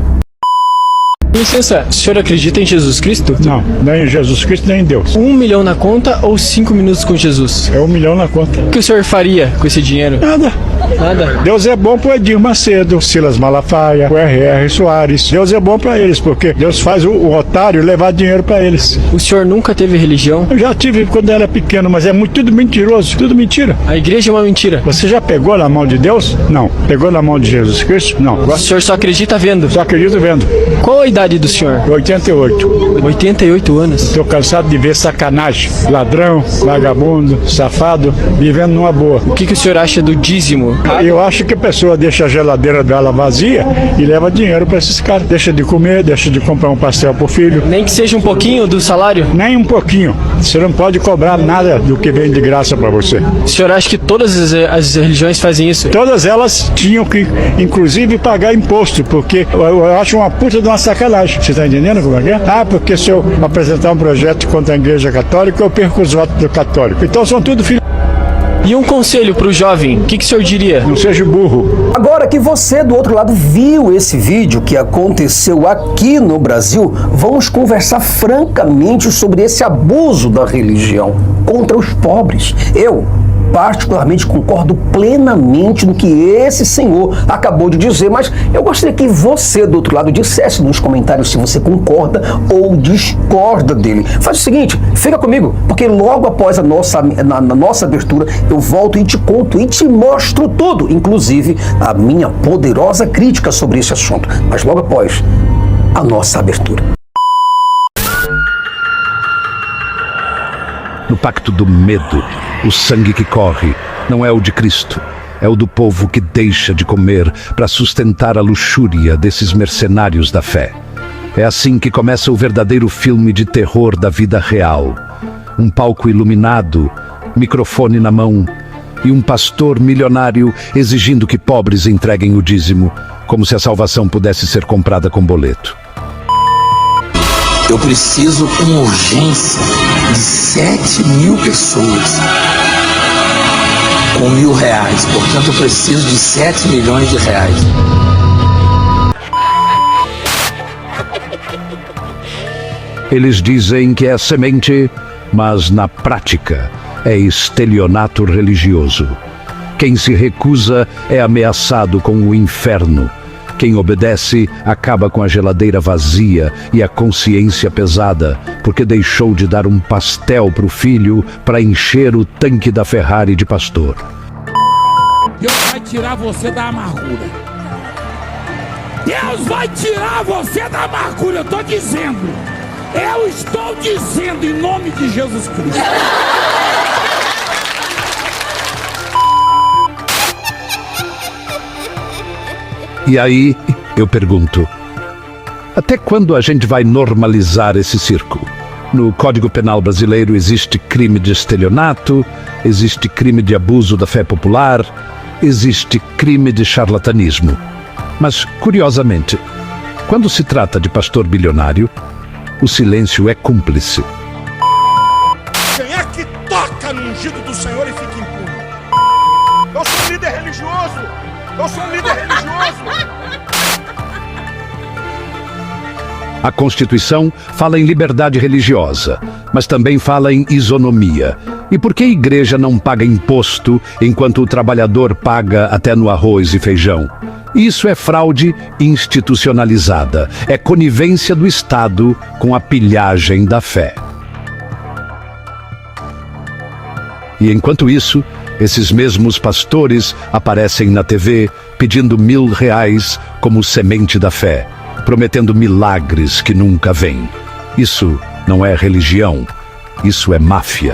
Licença, o senhor acredita em Jesus Cristo? Não, nem em Jesus Cristo, nem em Deus. 1 milhão na conta ou 5 minutos com Jesus? É 1 milhão na conta. O que o senhor faria com esse dinheiro? Nada. Nada? Deus é bom pro Edir Macedo, Silas Malafaia, o R.R. Soares. Deus é bom pra eles, porque Deus faz o otário levar dinheiro pra eles. O senhor nunca teve religião? Eu já tive quando era pequeno, mas é tudo mentiroso, tudo mentira. A igreja é uma mentira. Você já pegou na mão de Deus? Não. Pegou na mão de Jesus Cristo? Não. O senhor só acredita vendo? Só acredito vendo. Qual a idade do senhor? 88. 88 anos? Estou cansado de ver sacanagem. Ladrão, vagabundo, safado, vivendo numa boa. O que o senhor acha do dízimo? Eu acho que a pessoa deixa a geladeira dela vazia e leva dinheiro para esses caras. Deixa de comer, deixa de comprar um pastel pro filho. Nem que seja um pouquinho do salário? Nem um pouquinho. Você não pode cobrar nada do que vem de graça para você. O senhor acha que todas as religiões fazem isso? Todas elas tinham que, inclusive, pagar imposto, porque eu acho uma puta de uma sacanagem. Você tá entendendo como é que é? Ah, porque se eu apresentar um projeto contra a Igreja Católica, eu perco os votos do católico. Então são tudo filhos. E um conselho pro jovem, o que o senhor diria? Não seja burro. Agora que você do outro lado viu esse vídeo que aconteceu aqui no Brasil, vamos conversar francamente sobre esse abuso da religião contra os pobres. Eu particularmente concordo plenamente no que esse senhor acabou de dizer, mas eu gostaria que você do outro lado dissesse nos comentários se você concorda ou discorda dele. Faz o seguinte, fica comigo, porque logo após a nossa abertura eu volto e te conto e te mostro tudo, inclusive a minha poderosa crítica sobre esse assunto, mas logo após a nossa abertura. No pacto do medo, o sangue que corre não é o de Cristo, é o do povo que deixa de comer para sustentar a luxúria desses mercenários da fé. É assim que começa o verdadeiro filme de terror da vida real. Um palco iluminado, microfone na mão e um pastor milionário exigindo que pobres entreguem o dízimo, como se a salvação pudesse ser comprada com boleto. Eu preciso com urgência de 7 mil pessoas com R$1.000. Portanto, eu preciso de 7 milhões de reais. Eles dizem que é semente, mas na prática é estelionato religioso. Quem se recusa é ameaçado com o inferno. Quem obedece acaba com a geladeira vazia e a consciência pesada, porque deixou de dar um pastel para o filho para encher o tanque da Ferrari de pastor. Deus vai tirar você da amargura. Deus vai tirar você da amargura, eu estou dizendo. Eu estou dizendo em nome de Jesus Cristo. E aí, eu pergunto, até quando a gente vai normalizar esse circo? No Código Penal brasileiro existe crime de estelionato, existe crime de abuso da fé popular, existe crime de charlatanismo. Mas, curiosamente, quando se trata de pastor bilionário, o silêncio é cúmplice. Quem é que toca no ungido do Senhor e fica impune? Eu sou um líder religioso! Eu sou um líder religioso! A Constituição fala em liberdade religiosa, mas também fala em isonomia. E por que a igreja não paga imposto enquanto o trabalhador paga até no arroz e feijão? Isso é fraude institucionalizada. É conivência do Estado com a pilhagem da fé. E enquanto isso, esses mesmos pastores aparecem na TV pedindo R$1.000 como semente da fé, prometendo milagres que nunca vêm. Isso não é religião, isso é máfia.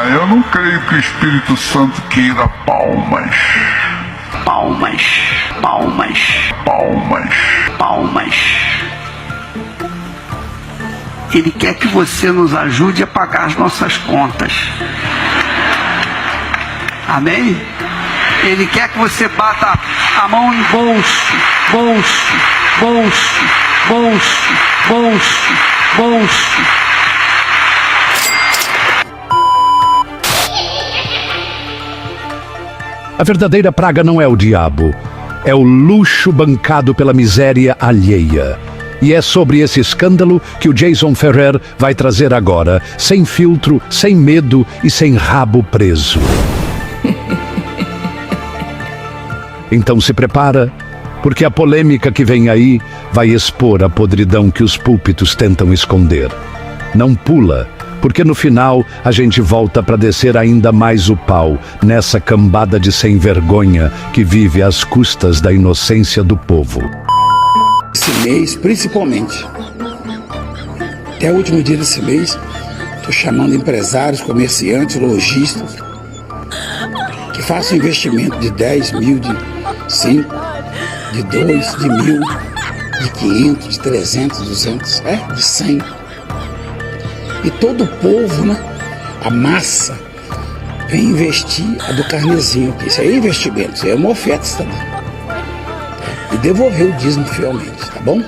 Eu não creio que o Espírito Santo queira palmas. Palmas, palmas, palmas, palmas. Ele quer que você nos ajude a pagar as nossas contas. Amém? Ele quer que você bata a mão em bolso, bolso, bolso, bolso, bolso, bolso. A verdadeira praga não é o diabo, é o luxo bancado pela miséria alheia. E é sobre esse escândalo que o Jason Ferrer vai trazer agora, sem filtro, sem medo e sem rabo preso. Então se prepara, porque a polêmica que vem aí vai expor a podridão que os púlpitos tentam esconder. Não pula, porque no final a gente volta para descer ainda mais o pau nessa cambada de sem vergonha que vive às custas da inocência do povo. Esse mês, principalmente, até o último dia desse mês, estou chamando empresários, comerciantes, lojistas, que façam investimento de 10 mil, de 5, de 2, de 1.000, de 500, de 300, 200, de 100. E todo o povo, né, a massa, vem investir a do carnezinho aqui. Isso aí é investimento, isso aí é uma oferta estadual. E devolver o dízimo fielmente, tá bom?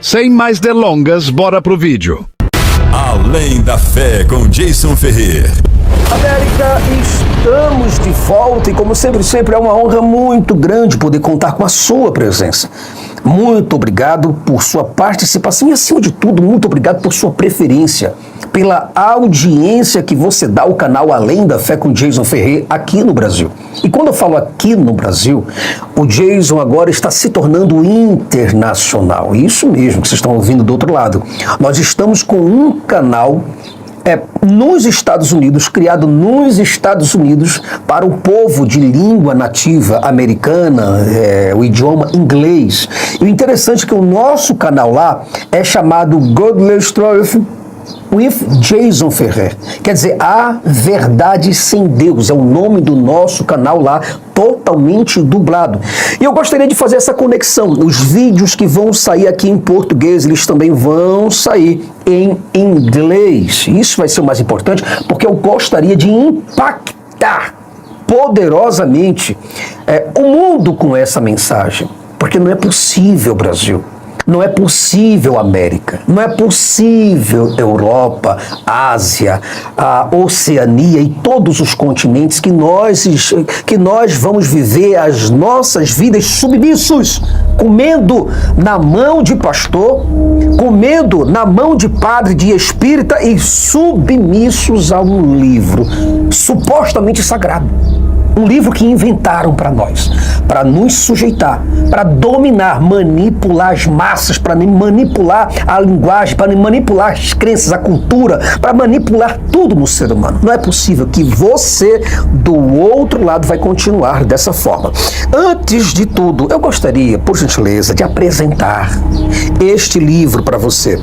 Sem mais delongas, bora pro vídeo. Além da Fé com Jason Ferrer. América, estamos de volta e como sempre é uma honra muito grande poder contar com a sua presença. Muito obrigado por sua participação e, acima de tudo, muito obrigado por sua preferência, pela audiência que você dá ao canal Além da Fé com Jason Ferrer aqui no Brasil. E quando eu falo aqui no Brasil, o Jason agora está se tornando internacional. Isso mesmo que vocês estão ouvindo do outro lado. Nós estamos com um canal nos Estados Unidos, criado nos Estados Unidos para o povo de língua nativa americana, o idioma inglês. E o interessante é que o nosso canal lá é chamado Godless Truth with Jason Ferrer. Quer dizer, a verdade sem Deus. É o nome do nosso canal lá, totalmente dublado. E eu gostaria de fazer essa conexão. Os vídeos que vão sair aqui em português, eles também vão sair em inglês. Isso vai ser o mais importante, porque eu gostaria de impactar poderosamente o mundo com essa mensagem. Porque não é possível, Brasil. Não é possível América, não é possível Europa, Ásia, a Oceania e todos os continentes que nós vamos viver as nossas vidas submissos, comendo na mão de pastor, comendo na mão de padre, de espírita e submissos a um livro supostamente sagrado. Um livro que inventaram para nós, para nos sujeitar, para dominar, manipular as massas, para manipular a linguagem, para manipular as crenças, a cultura, para manipular tudo no ser humano. Não é possível que você, do outro lado, vai continuar dessa forma. Antes de tudo, eu gostaria, por gentileza, de apresentar este livro para você.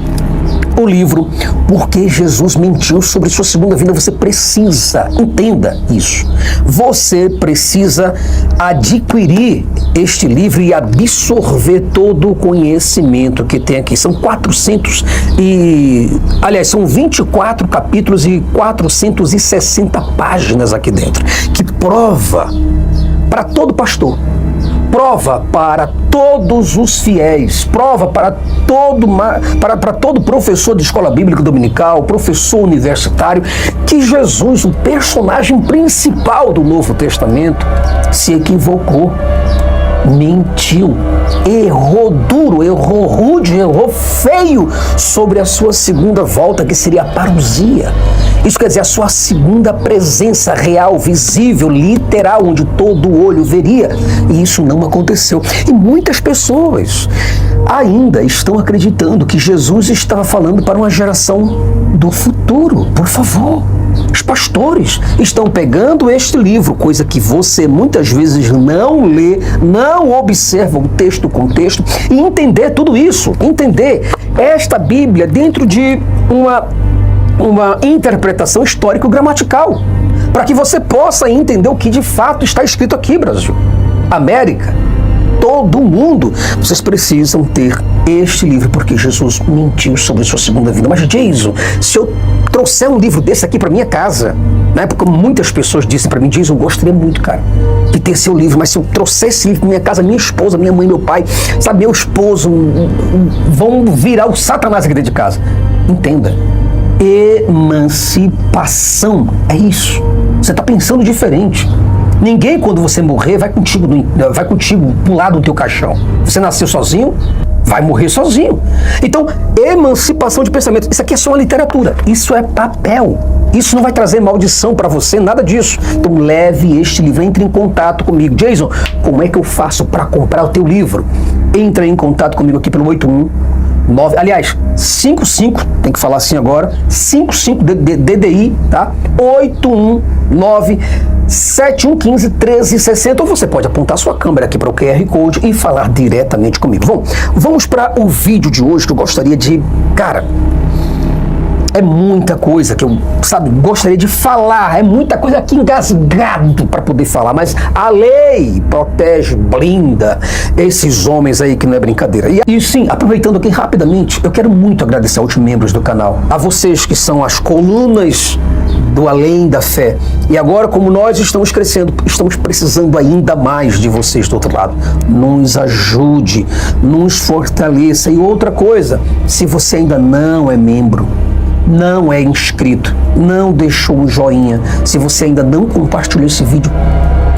O livro Porque Jesus Mentiu sobre Sua Segunda Vinda. Você precisa, entenda isso, você precisa adquirir este livro e absorver todo o conhecimento que tem aqui. São 24 capítulos e 460 páginas aqui dentro, que prova para todo pastor, prova para todos os fiéis, prova para todo professor de escola bíblica dominical, professor universitário, que Jesus, o personagem principal do Novo Testamento, se equivocou, mentiu, errou duro, errou rude, errou feio sobre a sua segunda volta, que seria a parousia. Isso quer dizer, a sua segunda presença real, visível, literal, onde todo olho veria. E isso não aconteceu. E muitas pessoas ainda estão acreditando que Jesus estava falando para uma geração do futuro. Por favor, os pastores estão pegando este livro, coisa que você muitas vezes não lê, não observa o texto com texto, e entender tudo isso, entender esta Bíblia dentro de uma interpretação histórico-gramatical, para que você possa entender o que de fato está escrito aqui, Brasil, América, todo mundo. Vocês precisam ter este livro, porque Jesus mentiu sobre sua segunda vida. Mas, Jason, se eu trouxer um livro desse aqui para minha casa, na época muitas pessoas disseram para mim, Jason, eu gostaria muito, cara, de ter seu livro, mas se eu trouxer esse livro para minha casa, minha esposa, minha mãe, meu pai, sabe, meu esposo, vão virar o Satanás aqui dentro de casa. Entenda. Emancipação é isso. Você está pensando diferente. Ninguém, quando você morrer, vai contigo pular do teu caixão. Você nasceu sozinho, vai morrer sozinho. Então, emancipação de pensamento. Isso aqui é só uma literatura. Isso é papel. Isso não vai trazer maldição para você, nada disso. Então, leve este livro, entre em contato comigo. Jason, como é que eu faço para comprar o teu livro? Entra em contato comigo aqui pelo 819, aliás, 55, tem que falar assim agora, 55 DDI, tá? 819-7115-1360, ou você pode apontar sua câmera aqui para o QR Code e falar diretamente comigo. Bom, vamos para o vídeo de hoje, que eu gostaria de, cara, é muita coisa que eu, gostaria de falar, é muita coisa aqui engasgado para poder falar, mas a lei protege, blinda esses homens aí, que não é brincadeira. E sim, aproveitando aqui rapidamente, eu quero muito agradecer aos membros do canal, a vocês que são as colunas do Além da Fé. E agora, como nós estamos crescendo, estamos precisando ainda mais de vocês do outro lado. Nos ajude, nos fortaleça. E outra coisa, se você ainda não é membro, não é inscrito, não deixou um joinha, se você ainda não compartilhou esse vídeo,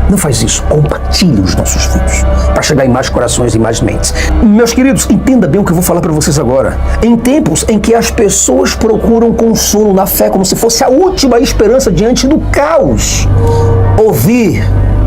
não faz isso, compartilhe os nossos vídeos para chegar em mais corações e mais mentes. Meus queridos, entenda bem o que eu vou falar para vocês agora. Em tempos em que as pessoas procuram consolo na fé como se fosse a última esperança diante do caos, ouvir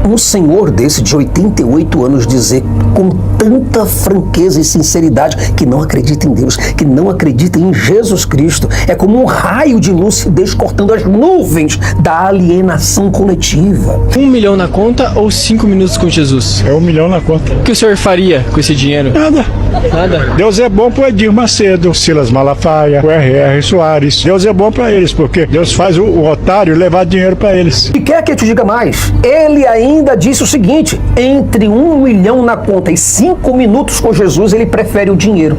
um senhor desse de 88 anos dizer com tanta franqueza e sinceridade que não acredita em Deus, que não acredita em Jesus Cristo, é como um raio de lucidez cortando as nuvens da alienação coletiva. 1 milhão na conta ou 5 minutos com Jesus? É 1 milhão na conta. O que o senhor faria com esse dinheiro? Nada. Nada? Deus é bom pro Edir Macedo, Silas Malafaia, o R.R. Soares. Deus é bom para eles, porque Deus faz o otário levar dinheiro para eles. E quer que eu te diga mais? Ele ainda disse o seguinte: entre 1 milhão na conta e 5 minutos com Jesus, ele prefere o dinheiro.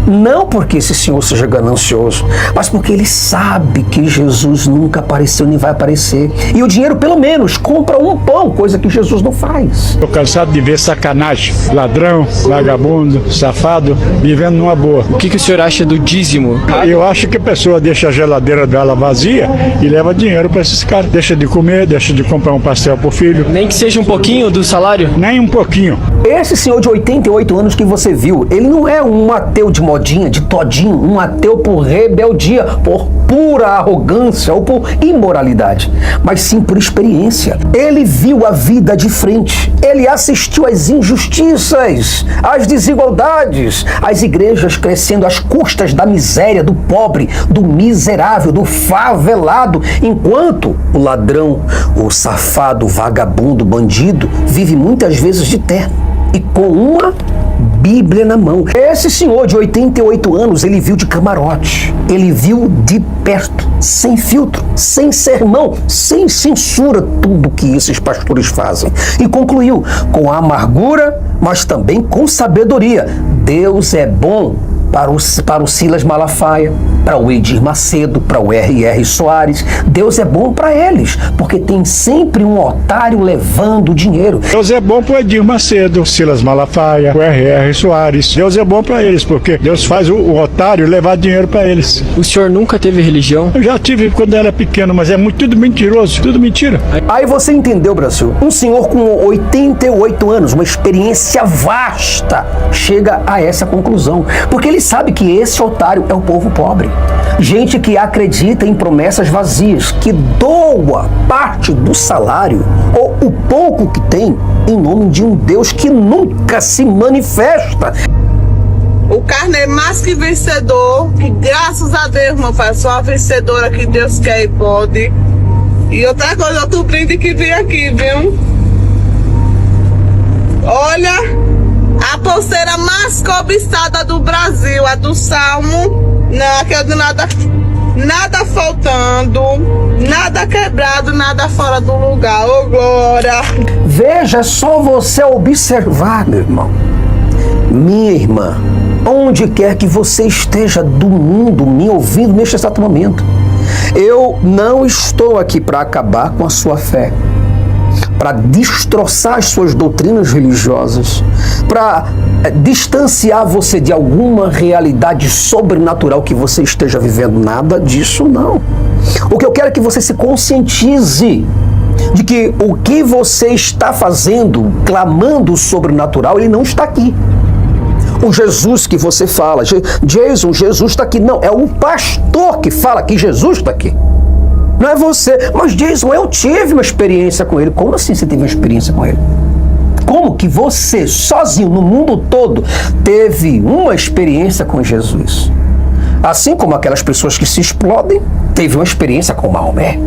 Não porque esse senhor seja ganancioso, mas porque ele sabe que Jesus nunca apareceu nem vai aparecer. E o dinheiro, pelo menos, compra um pão, coisa que Jesus não faz. Tô cansado de ver sacanagem, ladrão, vagabundo, safado, vivendo numa boa. O que o senhor acha do dízimo? Eu acho que a pessoa deixa a geladeira dela vazia e leva dinheiro para esses caras. Deixa de comer, deixa de comprar um pastel pro filho. Nem que seja um pouquinho do salário? Nem um pouquinho. Esse senhor de 88 anos que você viu, ele não é um ateu de modinha, de todinho, um ateu por rebeldia, por pura arrogância ou por imoralidade, mas sim por experiência. Ele viu a vida de frente, ele assistiu às injustiças, às desigualdades, às igrejas crescendo às custas da miséria, do pobre, do miserável, do favelado, enquanto o ladrão, o safado, o vagabundo, o bandido, vive muitas vezes de terno e com uma Bíblia na mão. Esse senhor de 88 anos, ele viu de camarote, ele viu de perto, sem filtro, sem sermão, sem censura, tudo que esses pastores fazem. E concluiu com amargura, mas também com sabedoria: Deus é bom para o Silas Malafaia, para o Edir Macedo, para o R.R. Soares. Deus é bom para eles, porque tem sempre um otário levando dinheiro. Deus é bom para o Edir Macedo, Silas Malafaia, o R.R. Soares. Deus é bom para eles, porque Deus faz o otário levar dinheiro para eles. O senhor nunca teve religião? Eu já tive quando era pequeno, mas é tudo mentiroso, tudo mentira. Aí você entendeu, Brasil? Um senhor com 88 anos, uma experiência vasta, chega a essa conclusão. Porque ele sabe que esse otário é o povo pobre. Gente que acredita em promessas vazias, que doa parte do salário ou o pouco que tem em nome de um Deus que nunca se manifesta. O carne é mais que vencedor, que graças a Deus, meu pai, sou a vencedora que Deus quer e pode. E outra coisa, outro brinde que vem aqui, viu? Olha, a pulseira mais cobiçada do Brasil, a do Salmo, não, que é do nada faltando, nada quebrado, nada fora do lugar, ô glória. Veja, é só você observar, meu irmão, minha irmã, onde quer que você esteja do mundo me ouvindo neste exato momento. Eu não estou aqui para acabar com a sua fé, para destroçar as suas doutrinas religiosas, para distanciar você de alguma realidade sobrenatural que você esteja vivendo. Nada disso, não. O que eu quero é que você se conscientize de que o que você está fazendo, clamando o sobrenatural, ele não está aqui. O Jesus que você fala, Jason, Jesus está aqui. Não, é o pastor que fala que Jesus está aqui. Não é você. Mas Jason, eu tive uma experiência com ele. Como assim você teve uma experiência com ele? Como que você, sozinho, no mundo todo, teve uma experiência com Jesus? Assim como aquelas pessoas que se explodem, teve uma experiência com Maomé.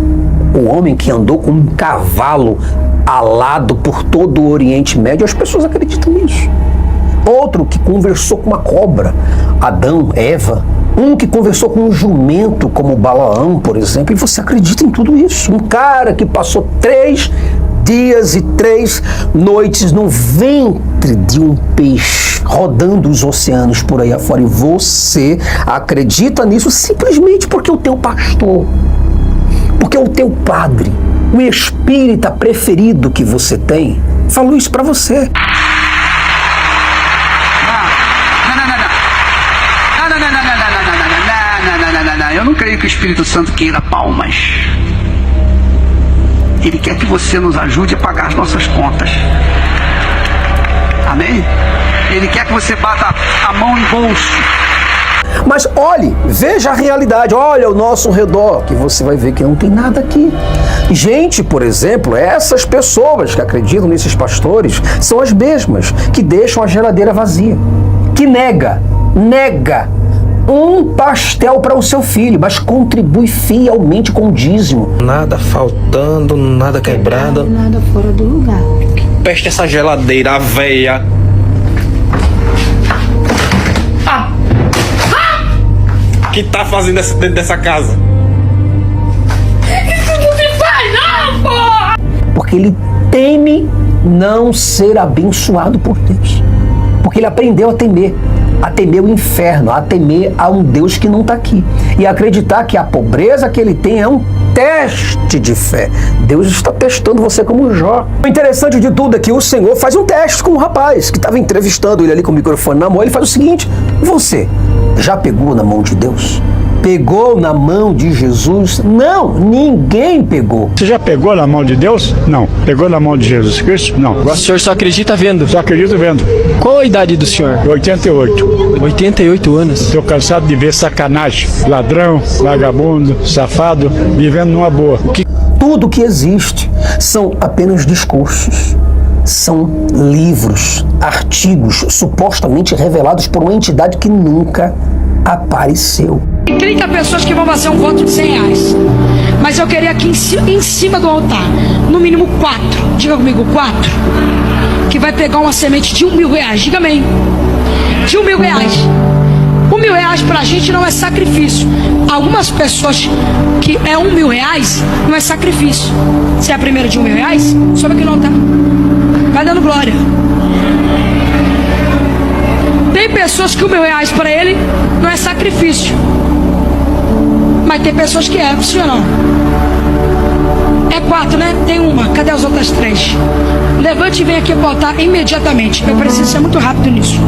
O homem que andou com um cavalo alado por todo o Oriente Médio. As pessoas acreditam nisso. Outro que conversou com uma cobra, Adão, Eva. Um que conversou com um jumento, como Balaão, por exemplo. E você acredita em tudo isso. Um cara que passou 3 dias e 3 noites no ventre de um peixe, rodando os oceanos por aí afora. E você acredita nisso simplesmente porque o teu pastor, porque o teu padre, o espírita preferido que você tem, falou isso para você. Eu não creio que o Espírito Santo queira palmas. Ele quer que você nos ajude a pagar as nossas contas. Amém? Ele quer que você bata a mão no bolso. Mas olhe, veja a realidade, olha ao nosso redor, que você vai ver que não tem nada aqui. Gente, por exemplo, essas pessoas que acreditam nesses pastores são as mesmas que deixam a geladeira vazia, que nega um pastel para o seu filho, mas contribui fielmente com o dízimo. Nada faltando, nada quebrado. Nada fora do lugar. Peste essa geladeira, véia. Que tá fazendo dentro dessa casa? Isso não se faz não, porra! Porque ele teme não ser abençoado por Deus. Porque ele aprendeu a temer o inferno, a temer a um Deus que não está aqui. E acreditar que a pobreza que ele tem é um teste de fé. Deus está testando você como Jó. O interessante de tudo é que o Senhor faz um teste com um rapaz que estava entrevistando ele ali com o microfone na mão. Ele faz o seguinte: você já pegou na mão de Deus? Pegou na mão de Jesus? Não, ninguém pegou. Você já pegou na mão de Deus? Não. Pegou na mão de Jesus Cristo? Não. O senhor só acredita vendo? Só acredito vendo. Qual a idade do senhor? 88. 88 anos. Estou cansado de ver sacanagem. Ladrão, vagabundo, safado, vivendo numa boa. Tudo que existe são apenas discursos. São livros, artigos supostamente revelados por uma entidade que nunca apareceu. Tem 30 pessoas que vão fazer um voto de R$100. Mas eu queria aqui em cima do altar, no mínimo 4. Diga comigo, 4. Que vai pegar uma semente de R$1.000. Diga amém. De R$1.000. R$1.000 pra gente não é sacrifício. Algumas pessoas que é R$1.000 não é sacrifício. Se é a primeira de R$1.000, sobe aqui no altar. Vai dando glória. Tem pessoas que R$1.000 para ele não é sacrifício. Mas tem pessoas que é, sim ou não? É 4, né? Tem uma. Cadê as outras 3? Levante e vem aqui pro altar imediatamente. Eu preciso ser muito rápido nisso.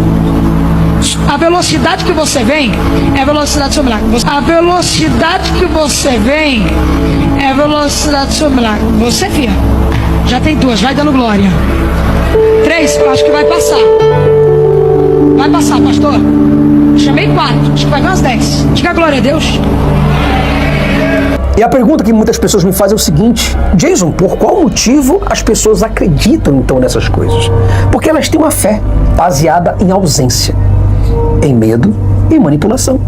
A velocidade que você vem é a velocidade do seu milagre. A velocidade que você vem é a velocidade do seu milagre. Você, filha, já tem 2, vai dando glória. 3, eu acho que vai passar. Vai passar, pastor. Chamei 4, acho que vai dar umas 10. Diga glória a Deus. E a pergunta que muitas pessoas me fazem é o seguinte: Jason, por qual motivo as pessoas acreditam então nessas coisas? Porque elas têm uma fé baseada em ausência, em medo e manipulação.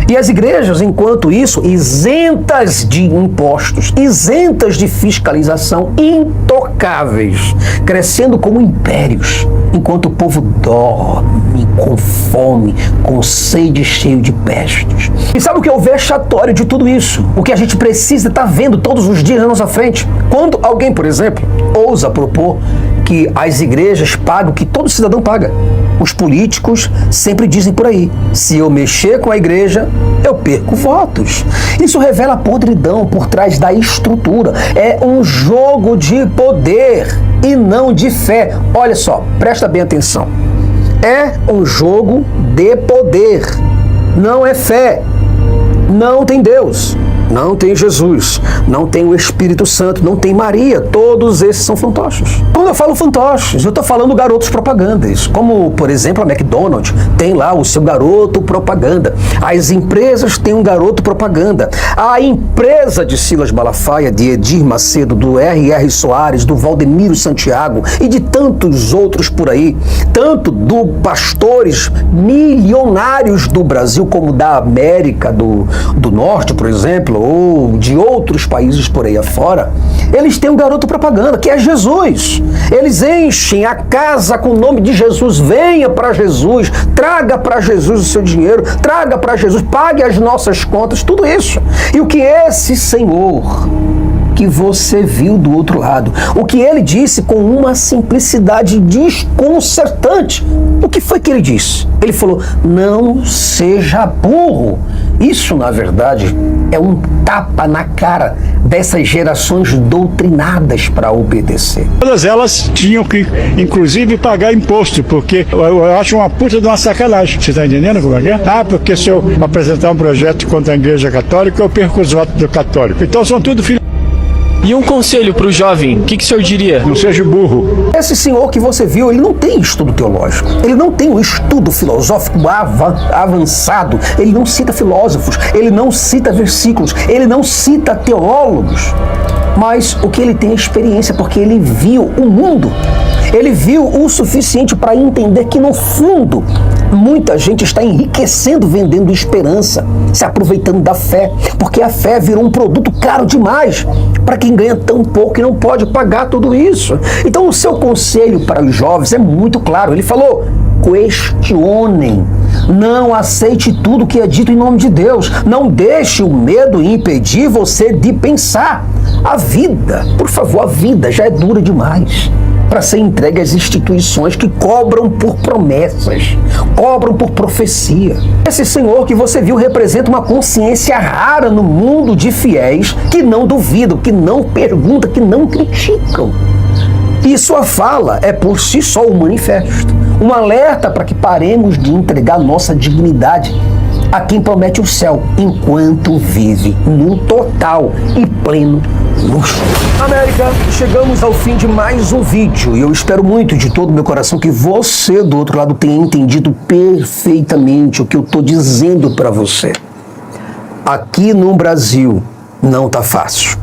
E as igrejas, enquanto isso, isentas de impostos, isentas de fiscalização, intocáveis, crescendo como impérios, enquanto o povo dorme com fome, com sede, cheio de pestes. E sabe o que é o vexatório de tudo isso? O que a gente precisa estar vendo todos os dias na nossa frente? Quando alguém, por exemplo, ousa propor que as igrejas pagam o que todo cidadão paga. Os políticos sempre dizem por aí: se eu mexer com a igreja, eu perco votos. Isso revela a podridão por trás da estrutura. É um jogo de poder e não de fé. Olha só, presta bem atenção. É um jogo de poder, não é fé. Não tem Deus, não tem Jesus, não tem o Espírito Santo, não tem Maria. Todos esses são fantoches. Quando eu falo fantoches, eu estou falando garotos propagandas, como, por exemplo, a McDonald's tem lá o seu garoto propaganda. As empresas têm um garoto propaganda. A empresa de Silas Malafaia, de Edir Macedo, do R.R. Soares, do Valdemiro Santiago e de tantos outros por aí, tanto do pastores milionários do Brasil como da América do Norte, por exemplo, ou de outros países por aí afora, eles têm um garoto propaganda, que é Jesus. Eles enchem a casa com o nome de Jesus. Venha para Jesus, traga para Jesus o seu dinheiro, traga para Jesus, pague as nossas contas, tudo isso. E o que esse Senhor que você viu do outro lado, o que ele disse com uma simplicidade desconcertante, o que foi que ele disse? Ele falou: não seja burro. Isso, na verdade, é um tapa na cara dessas gerações doutrinadas para obedecer. Todas elas tinham que, inclusive, pagar imposto, porque eu acho uma puta de uma sacanagem. Você está entendendo como é que é? Ah, porque se eu apresentar um projeto contra a Igreja Católica, eu perco os votos do católico. Então são tudo filhos. E um conselho para o jovem, o que o senhor diria? Não seja burro. Esse senhor que você viu, ele não tem estudo teológico, ele não tem um estudo filosófico avançado, ele não cita filósofos, ele não cita versículos, ele não cita teólogos, mas o que ele tem é experiência, porque ele viu o mundo. Ele viu o suficiente para entender que, no fundo, muita gente está enriquecendo vendendo esperança, se aproveitando da fé, porque a fé virou um produto caro demais para quem ganha tão pouco e não pode pagar tudo isso. Então, o seu conselho para os jovens é muito claro. Ele falou: questionem, não aceite tudo que é dito em nome de Deus, não deixe o medo impedir você de pensar. A vida, por favor, a vida já é dura demais para ser entregue às instituições que cobram por promessas, cobram por profecia. Esse senhor que você viu representa uma consciência rara no mundo de fiéis que não duvidam, que não perguntam, que não criticam. E sua fala é por si só um manifesto, um alerta para que paremos de entregar nossa dignidade a quem promete o céu, enquanto vive no total e pleno luxo. América, chegamos ao fim de mais um vídeo e eu espero muito de todo o meu coração que você do outro lado tenha entendido perfeitamente o que eu estou dizendo para você. Aqui no Brasil não tá fácil.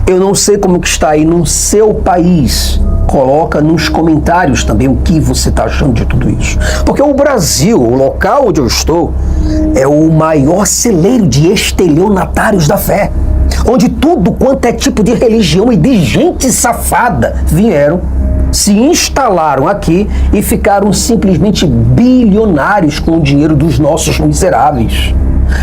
Eu não sei como que está aí no seu país. Coloca nos comentários também o que você está achando de tudo isso. Porque o Brasil, o local onde eu estou, é o maior celeiro de estelionatários da fé. Onde tudo quanto é tipo de religião e de gente safada vieram, se instalaram aqui e ficaram simplesmente bilionários com o dinheiro dos nossos miseráveis.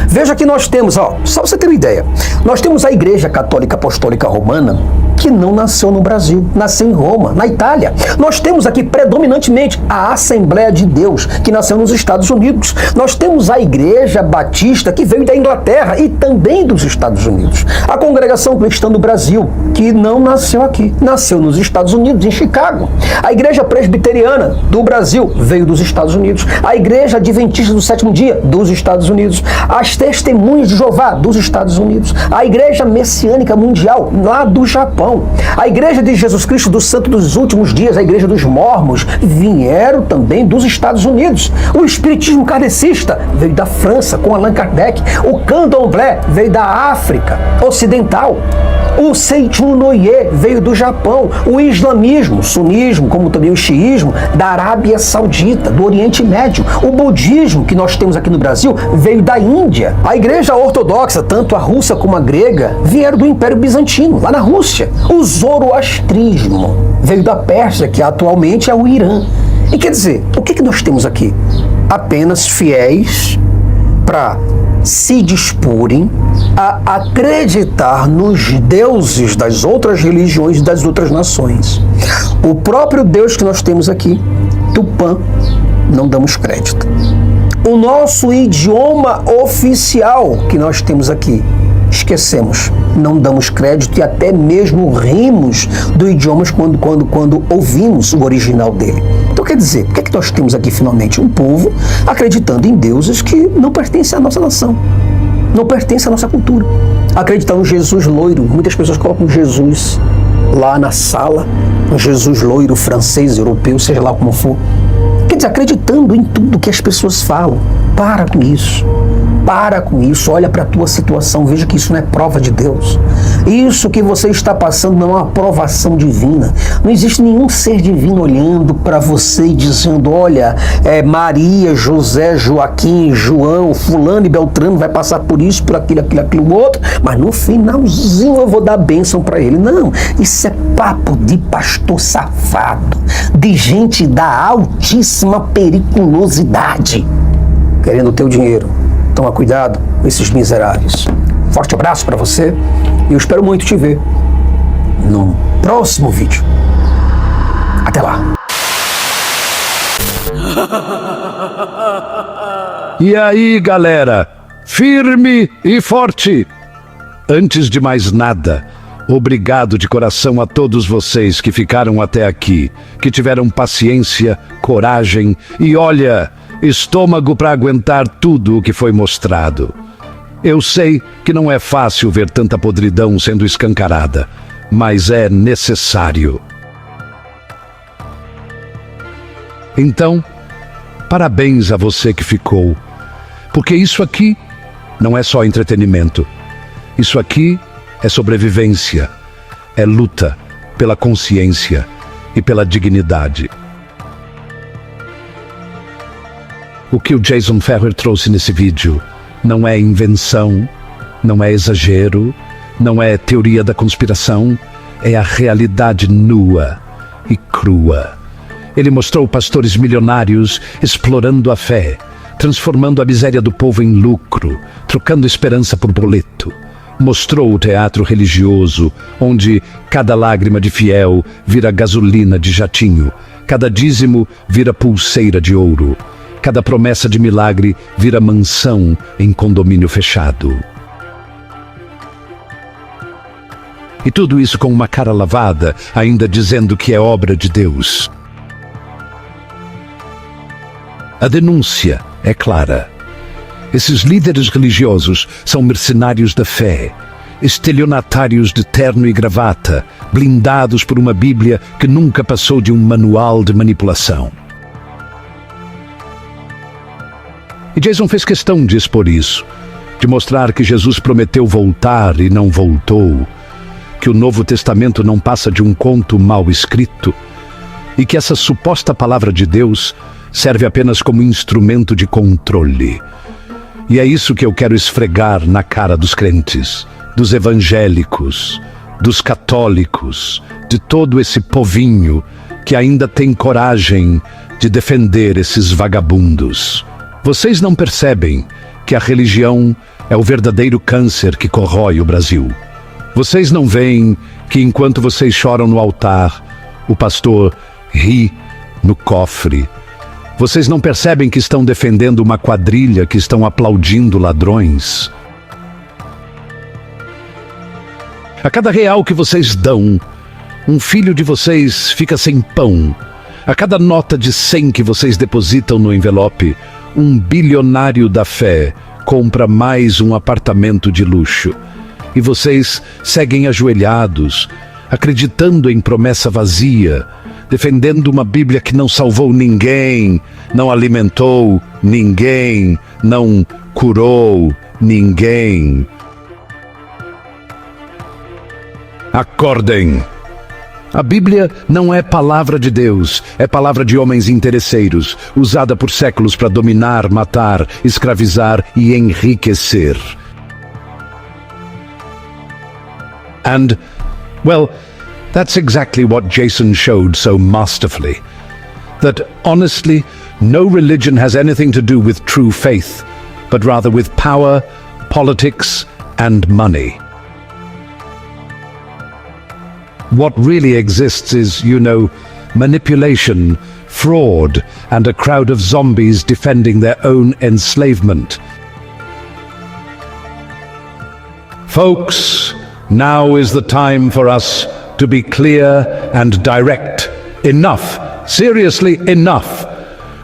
Veja que nós temos, ó, só pra você ter uma ideia, nós temos a Igreja Católica Apostólica Romana, que não nasceu no Brasil, nasceu em Roma, na Itália. Nós temos aqui predominantemente a Assembleia de Deus, que nasceu nos Estados Unidos. Nós temos a Igreja Batista, que veio da Inglaterra e também dos Estados Unidos. A Congregação Cristã do Brasil, que não nasceu aqui, nasceu nos Estados Unidos, em Chicago. A Igreja Presbiteriana do Brasil veio dos Estados Unidos. A Igreja Adventista do Sétimo Dia, dos Estados Unidos. As Testemunhas de Jeová, dos Estados Unidos. A Igreja Messiânica Mundial, lá do Japão. A Igreja de Jesus Cristo do Santo dos Últimos Dias, a Igreja dos Mormons, vieram também dos Estados Unidos. O Espiritismo Kardecista veio da França, com Allan Kardec. O Candomblé veio da África Ocidental. O Seichunoye veio do Japão. O islamismo, sunismo, como também o xiismo, da Arábia Saudita, do Oriente Médio. O budismo, que nós temos aqui no Brasil, veio da Índia. A Igreja Ortodoxa, tanto a russa como a grega, vieram do Império Bizantino, lá na Rússia. O zoroastrismo veio da Pérsia, que atualmente é o Irã. E quer dizer, o que nós temos aqui? Apenas fiéis para se disporem a acreditar nos deuses das outras religiões e das outras nações. O próprio Deus que nós temos aqui, Tupã, não damos crédito. O nosso idioma oficial que nós temos aqui, esquecemos, não damos crédito e até mesmo rimos do idioma quando ouvimos o original dele. Então quer dizer, o que é que nós temos aqui finalmente? Um povo acreditando em deuses que não pertencem à nossa nação, não pertencem à nossa cultura. Acreditando em Jesus loiro, muitas pessoas colocam Jesus lá na sala, um Jesus loiro, francês, europeu, seja lá como for. Quer dizer, acreditando em tudo que as pessoas falam. Para com isso. Para com isso, olha para a tua situação, veja que isso não é prova de Deus. Isso que você está passando não é uma aprovação divina. Não existe nenhum ser divino olhando para você e dizendo, olha, Maria, José, Joaquim, João, fulano e Beltrano vai passar por isso, por aquilo, outro, mas no finalzinho eu vou dar bênção para ele. Não, isso é papo de pastor safado, de gente da altíssima periculosidade, querendo o teu dinheiro. Toma cuidado com esses miseráveis. Forte abraço para você e eu espero muito te ver no próximo vídeo. Até lá. E aí, galera? Firme e forte! Antes de mais nada, obrigado de coração a todos vocês que ficaram até aqui, que tiveram paciência, coragem e, olha, estômago para aguentar tudo o que foi mostrado. Eu sei que não é fácil ver tanta podridão sendo escancarada, mas é necessário. Então, parabéns a você que ficou, porque isso aqui não é só entretenimento. Isso aqui é sobrevivência, é luta pela consciência e pela dignidade. O que o Jason Ferrer trouxe nesse vídeo não é invenção, não é exagero, não é teoria da conspiração, é a realidade nua e crua. Ele mostrou pastores milionários explorando a fé, transformando a miséria do povo em lucro, trocando esperança por boleto. Mostrou o teatro religioso, onde cada lágrima de fiel vira gasolina de jatinho, cada dízimo vira pulseira de ouro, cada promessa de milagre vira mansão em condomínio fechado. E tudo isso com uma cara lavada, ainda dizendo que é obra de Deus. A denúncia é clara. Esses líderes religiosos são mercenários da fé, estelionatários de terno e gravata, blindados por uma Bíblia que nunca passou de um manual de manipulação. E Jason fez questão de expor isso, de mostrar que Jesus prometeu voltar e não voltou, que o Novo Testamento não passa de um conto mal escrito e que essa suposta palavra de Deus serve apenas como instrumento de controle. E é isso que eu quero esfregar na cara dos crentes, dos evangélicos, dos católicos, de todo esse povinho que ainda tem coragem de defender esses vagabundos. Vocês não percebem que a religião é o verdadeiro câncer que corrói o Brasil. Vocês não veem que enquanto vocês choram no altar, o pastor ri no cofre. Vocês não percebem que estão defendendo uma quadrilha, que estão aplaudindo ladrões? A cada real que vocês dão, um filho de vocês fica sem pão. A cada nota de 100 que vocês depositam no envelope, um bilionário da fé compra mais um apartamento de luxo. E vocês seguem ajoelhados, acreditando em promessa vazia, defendendo uma Bíblia que não salvou ninguém, não alimentou ninguém, não curou ninguém. Acordem! A Bíblia não é palavra de Deus, é palavra de homens interesseiros, usada por séculos para dominar, matar, escravizar e enriquecer. And, well, that's exactly what Jason showed so masterfully. That, honestly, no religion has anything to do with true faith, but rather with power, politics, and money. What really exists is, manipulation, fraud, and a crowd of zombies defending their own enslavement. Folks, now is the time for us to be clear and direct. Enough. Seriously, enough.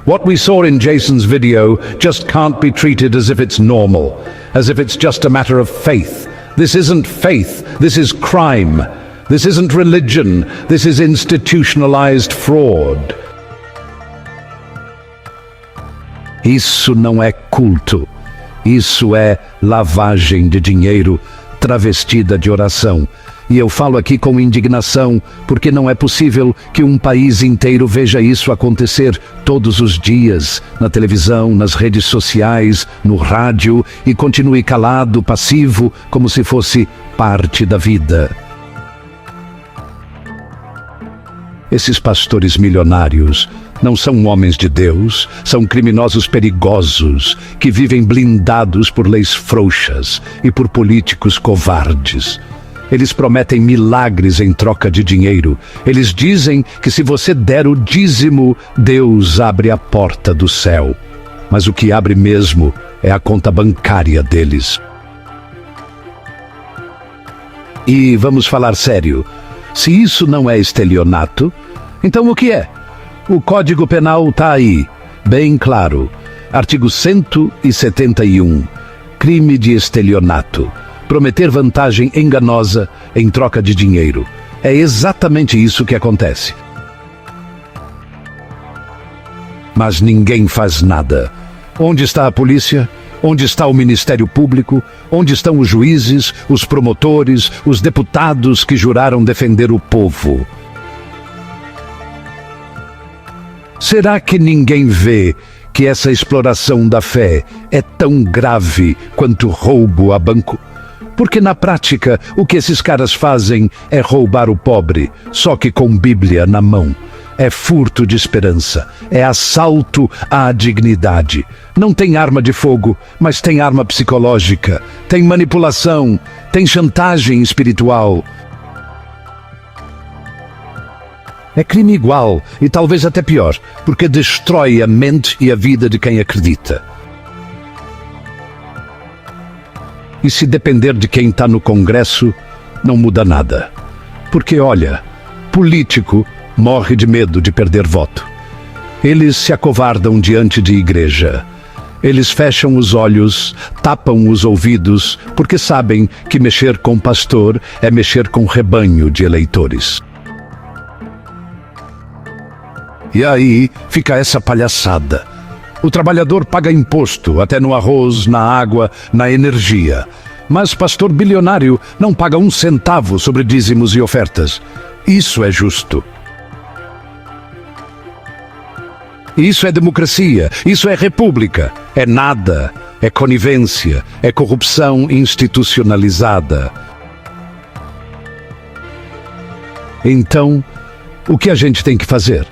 What we saw in Jason's video just can't be treated as if it's normal, as if it's just a matter of faith. This isn't faith, this is crime. This isn't religion, this is institutionalized fraud. Isso não é culto. Isso é lavagem de dinheiro travestida de oração. E eu falo aqui com indignação, porque não é possível que um país inteiro veja isso acontecer todos os dias, na televisão, nas redes sociais, no rádio, e continue calado, passivo, como se fosse parte da vida. Esses pastores milionários não são homens de Deus, são criminosos perigosos que vivem blindados por leis frouxas e por políticos covardes. Eles prometem milagres em troca de dinheiro. Eles dizem que se você der o dízimo, Deus abre a porta do céu. Mas o que abre mesmo é a conta bancária deles. E vamos falar sério. Se isso não é estelionato, então o que é? O Código Penal está aí, bem claro. Artigo 171. Crime de estelionato. Prometer vantagem enganosa em troca de dinheiro. É exatamente isso que acontece. Mas ninguém faz nada. Onde está a polícia? Onde está o Ministério Público? Onde estão os juízes, os promotores, os deputados que juraram defender o povo? Será que ninguém vê que essa exploração da fé é tão grave quanto roubo a banco? Porque na prática, o que esses caras fazem é roubar o pobre, só que com Bíblia na mão. É furto de esperança, é assalto à dignidade. Não tem arma de fogo, mas tem arma psicológica, tem manipulação, tem chantagem espiritual. É crime igual, e talvez até pior, porque destrói a mente e a vida de quem acredita. E se depender de quem está no Congresso, não muda nada. Porque, olha, político morre de medo de perder voto. Eles se acovardam diante de igreja. Eles fecham os olhos, tapam os ouvidos, porque sabem que mexer com pastor é mexer com rebanho de eleitores. E aí fica essa palhaçada. O trabalhador paga imposto, até no arroz, na água, na energia. Mas pastor bilionário não paga 1 centavo sobre dízimos e ofertas. Isso é justo. Isso é democracia, isso é república. É nada, é conivência, é corrupção institucionalizada. Então, o que a gente tem que fazer?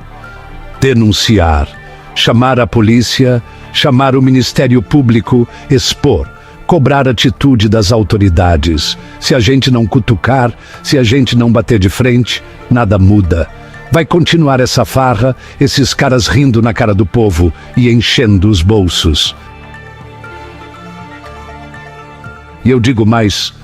Denunciar, chamar a polícia chamar o Ministério Público, expor, cobrar atitude das autoridades. Se a gente não cutucar, se a gente não bater de frente, nada muda. Vai continuar essa farra, esses caras rindo na cara do povo e enchendo os bolsos. E eu digo mais,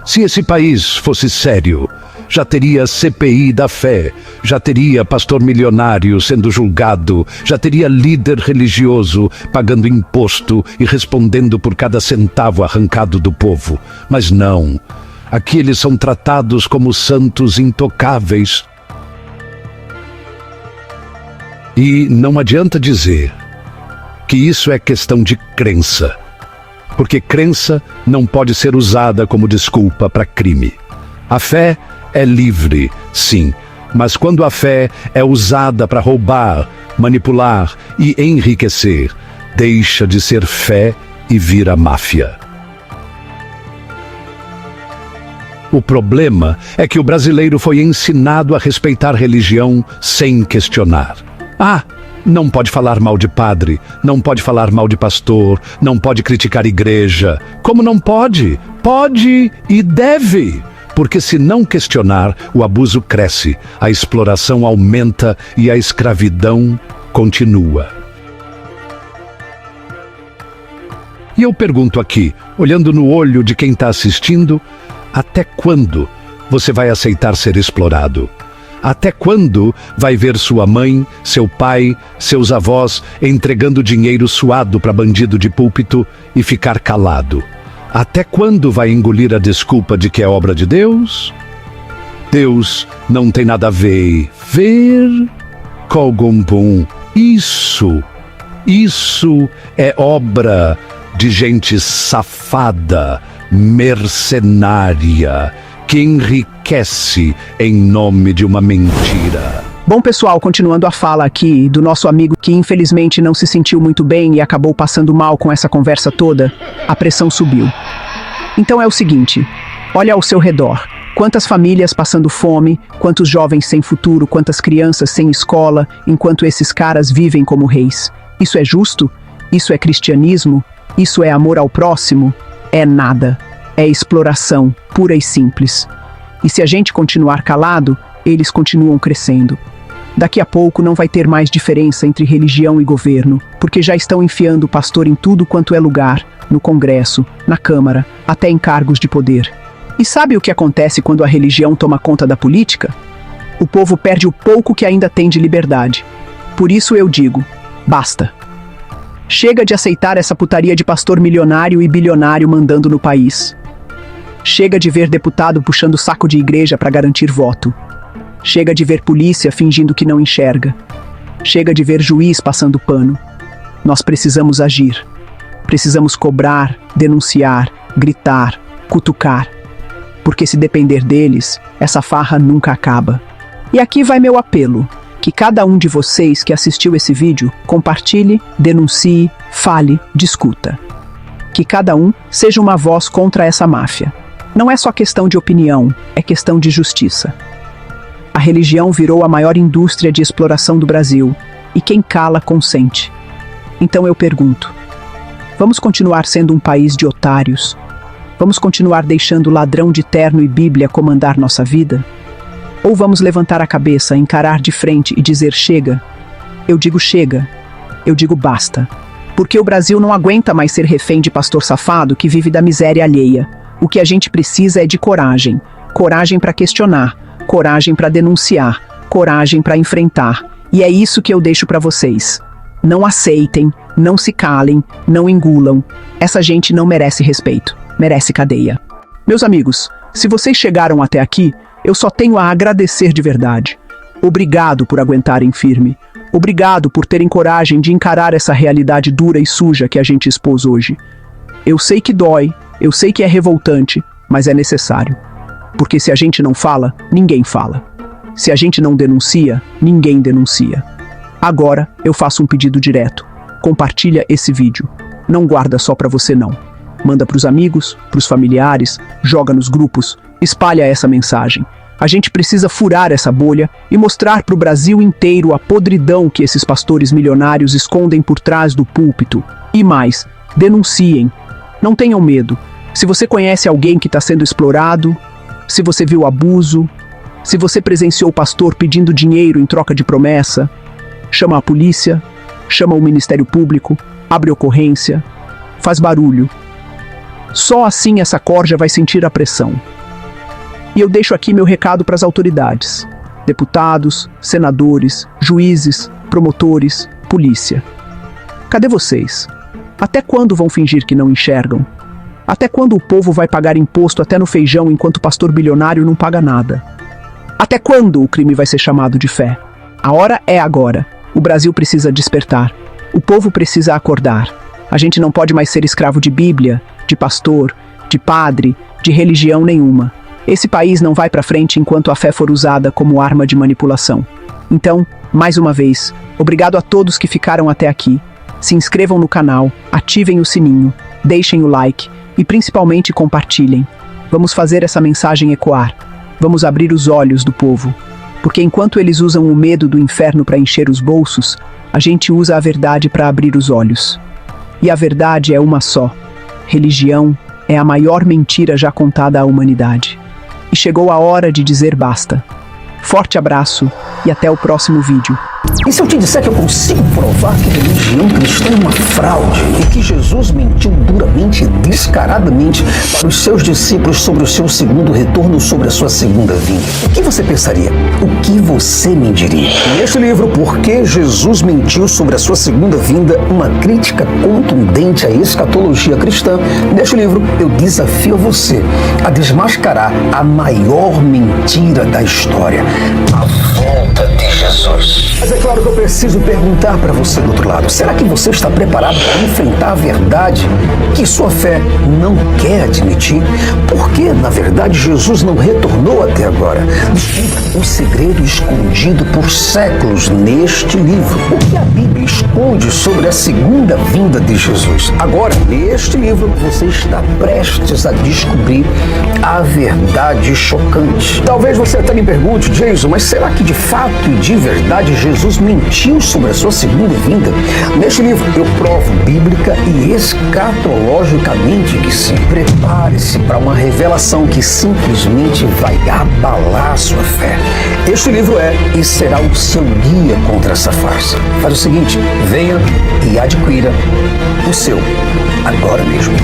se esse país fosse sério, já teria CPI da fé, já teria pastor milionário sendo julgado, já teria líder religioso pagando imposto e respondendo por cada centavo arrancado do povo. Mas não, aqui eles são tratados como santos intocáveis. E não adianta dizer que isso é questão de crença, porque crença não pode ser usada como desculpa para crime. A fé é livre, sim, mas quando a fé é usada para roubar, manipular e enriquecer, deixa de ser fé e vira máfia. O problema é que o brasileiro foi ensinado a respeitar religião sem questionar. Não pode falar mal de padre, não pode falar mal de pastor, não pode criticar igreja. Como não pode? Pode e deve. Porque se não questionar, o abuso cresce, a exploração aumenta e a escravidão continua. E eu pergunto aqui, olhando no olho de quem está assistindo, até quando você vai aceitar ser explorado? Até quando vai ver sua mãe, seu pai, seus avós entregando dinheiro suado para bandido de púlpito e ficar calado? Até quando vai engolir a desculpa de que é obra de Deus? Deus não tem nada a ver com Gombum. Isso é obra de gente safada, mercenária, que enriquece em nome de uma mentira. Bom, pessoal, continuando a fala aqui do nosso amigo que infelizmente não se sentiu muito bem e acabou passando mal com essa conversa toda, a pressão subiu. Então é o seguinte, olha ao seu redor. Quantas famílias passando fome, quantos jovens sem futuro, quantas crianças sem escola, enquanto esses caras vivem como reis. Isso é justo? Isso é cristianismo? Isso é amor ao próximo? É nada. É exploração, pura e simples. E se a gente continuar calado, eles continuam crescendo. Daqui a pouco não vai ter mais diferença entre religião e governo, porque já estão enfiando o pastor em tudo quanto é lugar, no Congresso, na Câmara, até em cargos de poder. E sabe o que acontece quando a religião toma conta da política? O povo perde o pouco que ainda tem de liberdade. Por isso eu digo, basta. Chega de aceitar essa putaria de pastor milionário e bilionário mandando no país. Chega de ver deputado puxando saco de igreja para garantir voto. Chega de ver polícia fingindo que não enxerga. Chega de ver juiz passando pano. Nós precisamos agir. Precisamos cobrar, denunciar, gritar, cutucar. Porque se depender deles, essa farra nunca acaba. E aqui vai meu apelo. Que cada um de vocês que assistiu esse vídeo compartilhe, denuncie, fale, discuta. Que cada um seja uma voz contra essa máfia. Não é só questão de opinião, é questão de justiça. A religião virou a maior indústria de exploração do Brasil, e quem cala consente. Então eu pergunto, vamos continuar sendo um país de otários? Vamos continuar deixando ladrão de terno e Bíblia comandar nossa vida? Ou vamos levantar a cabeça, encarar de frente e dizer chega? Eu digo chega, eu digo basta. Porque o Brasil não aguenta mais ser refém de pastor safado que vive da miséria alheia. O que a gente precisa é de coragem. Coragem para questionar, coragem para denunciar, coragem para enfrentar. E é isso que eu deixo para vocês. Não aceitem, não se calem, não engulam. Essa gente não merece respeito, merece cadeia. Meus amigos, se vocês chegaram até aqui, eu só tenho a agradecer de verdade. Obrigado por aguentarem firme. Obrigado por terem coragem de encarar essa realidade dura e suja que a gente expôs hoje. Eu sei que dói, eu sei que é revoltante, mas é necessário. Porque se a gente não fala, ninguém fala. Se a gente não denuncia, ninguém denuncia. Agora, eu faço um pedido direto. Compartilha esse vídeo. Não guarda só pra você não. Manda pros amigos, pros familiares, joga nos grupos, espalha essa mensagem. A gente precisa furar essa bolha e mostrar para o Brasil inteiro a podridão que esses pastores milionários escondem por trás do púlpito. E mais, denunciem. Não tenham medo. Se você conhece alguém que está sendo explorado, se você viu abuso, se você presenciou o pastor pedindo dinheiro em troca de promessa, chama a polícia, chama o Ministério Público, abre ocorrência, faz barulho. Só assim essa corja vai sentir a pressão. E eu deixo aqui meu recado para as autoridades, deputados, senadores, juízes, promotores, polícia. Cadê vocês? Até quando vão fingir que não enxergam? Até quando o povo vai pagar imposto até no feijão enquanto o pastor bilionário não paga nada? Até quando o crime vai ser chamado de fé? A hora é agora. O Brasil precisa despertar. O povo precisa acordar. A gente não pode mais ser escravo de Bíblia, de pastor, de padre, de religião nenhuma. Esse país não vai para frente enquanto a fé for usada como arma de manipulação. Então, mais uma vez, obrigado a todos que ficaram até aqui. Se inscrevam no canal, ativem o sininho, deixem o like e principalmente compartilhem. Vamos fazer essa mensagem ecoar. Vamos abrir os olhos do povo. Porque enquanto eles usam o medo do inferno para encher os bolsos, a gente usa a verdade para abrir os olhos. E a verdade é uma só. Religião é a maior mentira já contada à humanidade. E chegou a hora de dizer basta. Forte abraço e até o próximo vídeo. E se eu te disser que eu consigo provar que a religião cristã é uma fraude e que Jesus mentiu duramente e descaradamente para os seus discípulos sobre o seu segundo retorno, sobre a sua segunda vinda? O que você pensaria? O que você me diria? Neste livro, Por que Jesus mentiu sobre a sua segunda vinda, uma crítica contundente à escatologia cristã, neste livro eu desafio você a desmascarar a maior mentira da história, a volta de Jesus. Mas é claro que eu preciso perguntar para você do outro lado, será que você está preparado para enfrentar a verdade que sua fé não quer admitir? Por que, na verdade, Jesus não retornou até agora? Descubra o segredo escondido por séculos neste livro. O que a Bíblia esconde sobre a segunda vinda de Jesus? Agora, neste livro, você está prestes a descobrir a verdade chocante. Talvez você até me pergunte, Jason, mas será que de fato e de verdade Jesus mentiu sobre a sua segunda vinda? Neste livro eu provo bíblica e escatologicamente que sim. Prepare-se para uma revelação que simplesmente vai abalar a sua fé. Este livro é e será o seu guia contra essa farsa. Faz o seguinte, venha e adquira o seu agora mesmo.